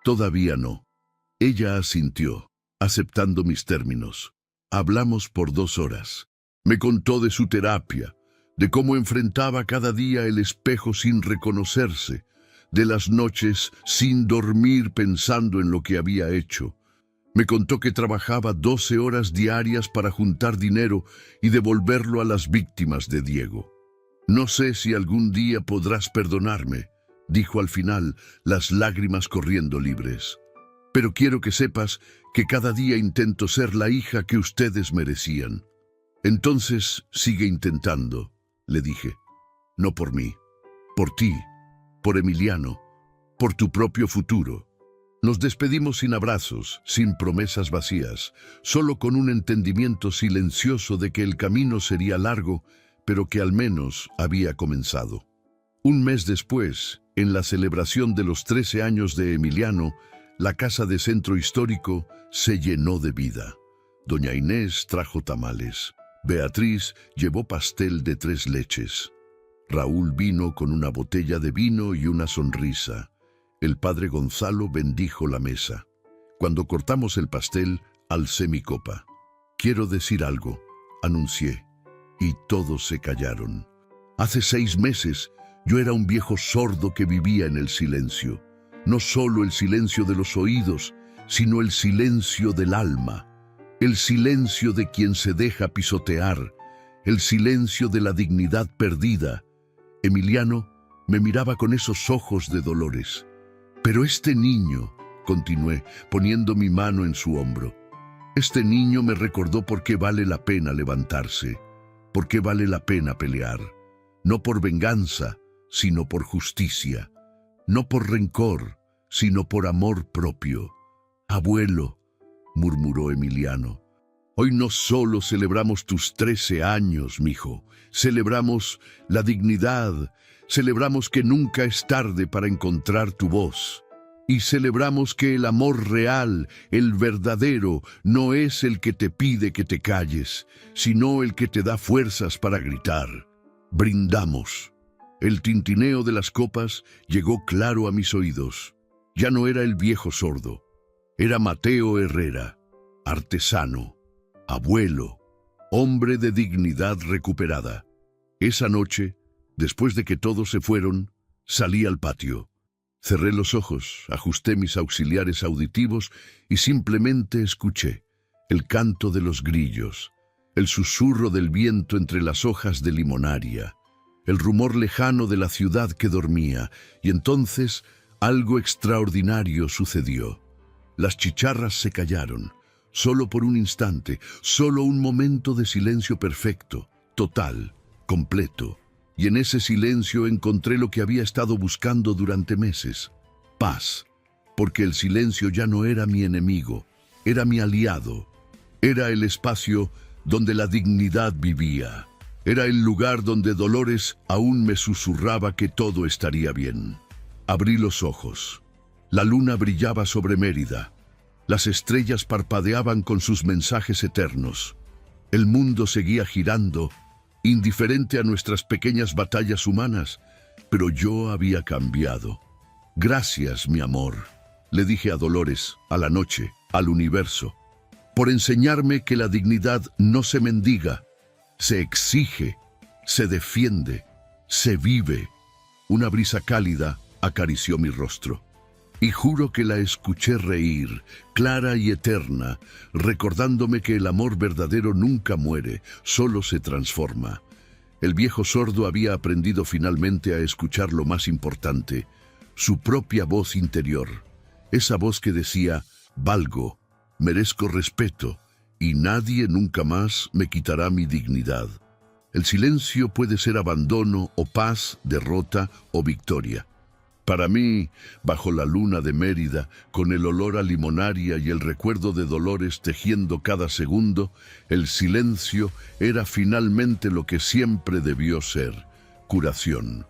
«Todavía no». Ella asintió, aceptando mis términos. Hablamos por 2 horas. Me contó de su terapia, de cómo enfrentaba cada día el espejo sin reconocerse, de las noches sin dormir pensando en lo que había hecho. Me contó que trabajaba 12 horas diarias para juntar dinero y devolverlo a las víctimas de Diego. «No sé si algún día podrás perdonarme», dijo al final, las lágrimas corriendo libres. «Pero quiero que sepas que cada día intento ser la hija que ustedes merecían». «Entonces sigue intentando», le dije. «No por mí, por ti, por Emiliano, por tu propio futuro». Nos despedimos sin abrazos, sin promesas vacías, solo con un entendimiento silencioso de que el camino sería largo, pero que al menos había comenzado. Un mes después, en la celebración de los 13 años de Emiliano, la casa de Centro Histórico se llenó de vida. Doña Inés trajo tamales. Beatriz llevó pastel de 3 leches. Raúl vino con una botella de vino y una sonrisa. El padre Gonzalo bendijo la mesa. Cuando cortamos el pastel, alcé mi copa. «Quiero decir algo», anuncié, y todos se callaron. Hace 6 meses, yo era un viejo sordo que vivía en el silencio. No solo el silencio de los oídos, sino el silencio del alma. El silencio de quien se deja pisotear. El silencio de la dignidad perdida. Emiliano me miraba con esos ojos de Dolores. «Pero este niño», continué, poniendo mi mano en su hombro, «este niño me recordó por qué vale la pena levantarse, por qué vale la pena pelear, no por venganza, sino por justicia, no por rencor, sino por amor propio». «Abuelo», murmuró Emiliano, «hoy no solo celebramos tus 13 años, mijo, celebramos la dignidad, celebramos que nunca es tarde para encontrar tu voz. Y celebramos que el amor real, el verdadero, no es el que te pide que te calles, sino el que te da fuerzas para gritar. Brindamos». El tintineo de las copas llegó claro a mis oídos. Ya no era el viejo sordo. Era Mateo Herrera, artesano, abuelo, hombre de dignidad recuperada. Esa noche, después de que todos se fueron, salí al patio. Cerré los ojos, ajusté mis auxiliares auditivos y simplemente escuché el canto de los grillos, el susurro del viento entre las hojas de limonaria, el rumor lejano de la ciudad que dormía, y entonces algo extraordinario sucedió. Las chicharras se callaron, solo por un instante, solo un momento de silencio perfecto, total, completo. Y en ese silencio encontré lo que había estado buscando durante meses: paz, porque el silencio ya no era mi enemigo, era mi aliado. Era el espacio donde la dignidad vivía. Era el lugar donde Dolores aún me susurraba que todo estaría bien. Abrí los ojos. La luna brillaba sobre Mérida. Las estrellas parpadeaban con sus mensajes eternos. El mundo seguía girando, indiferente a nuestras pequeñas batallas humanas, pero yo había cambiado. «Gracias, mi amor», le dije a Dolores, a la noche, al universo, por enseñarme que la dignidad no se mendiga, se exige, se defiende, se vive. Una brisa cálida acarició mi rostro. Y juro que la escuché reír, clara y eterna, recordándome que el amor verdadero nunca muere, solo se transforma. El viejo sordo había aprendido finalmente a escuchar lo más importante, su propia voz interior. Esa voz que decía: «Valgo, merezco respeto, y nadie nunca más me quitará mi dignidad». El silencio puede ser abandono o paz, derrota o victoria. Para mí, bajo la luna de Mérida, con el olor a limonaria y el recuerdo de Dolores tejiendo cada segundo, el silencio era finalmente lo que siempre debió ser: curación.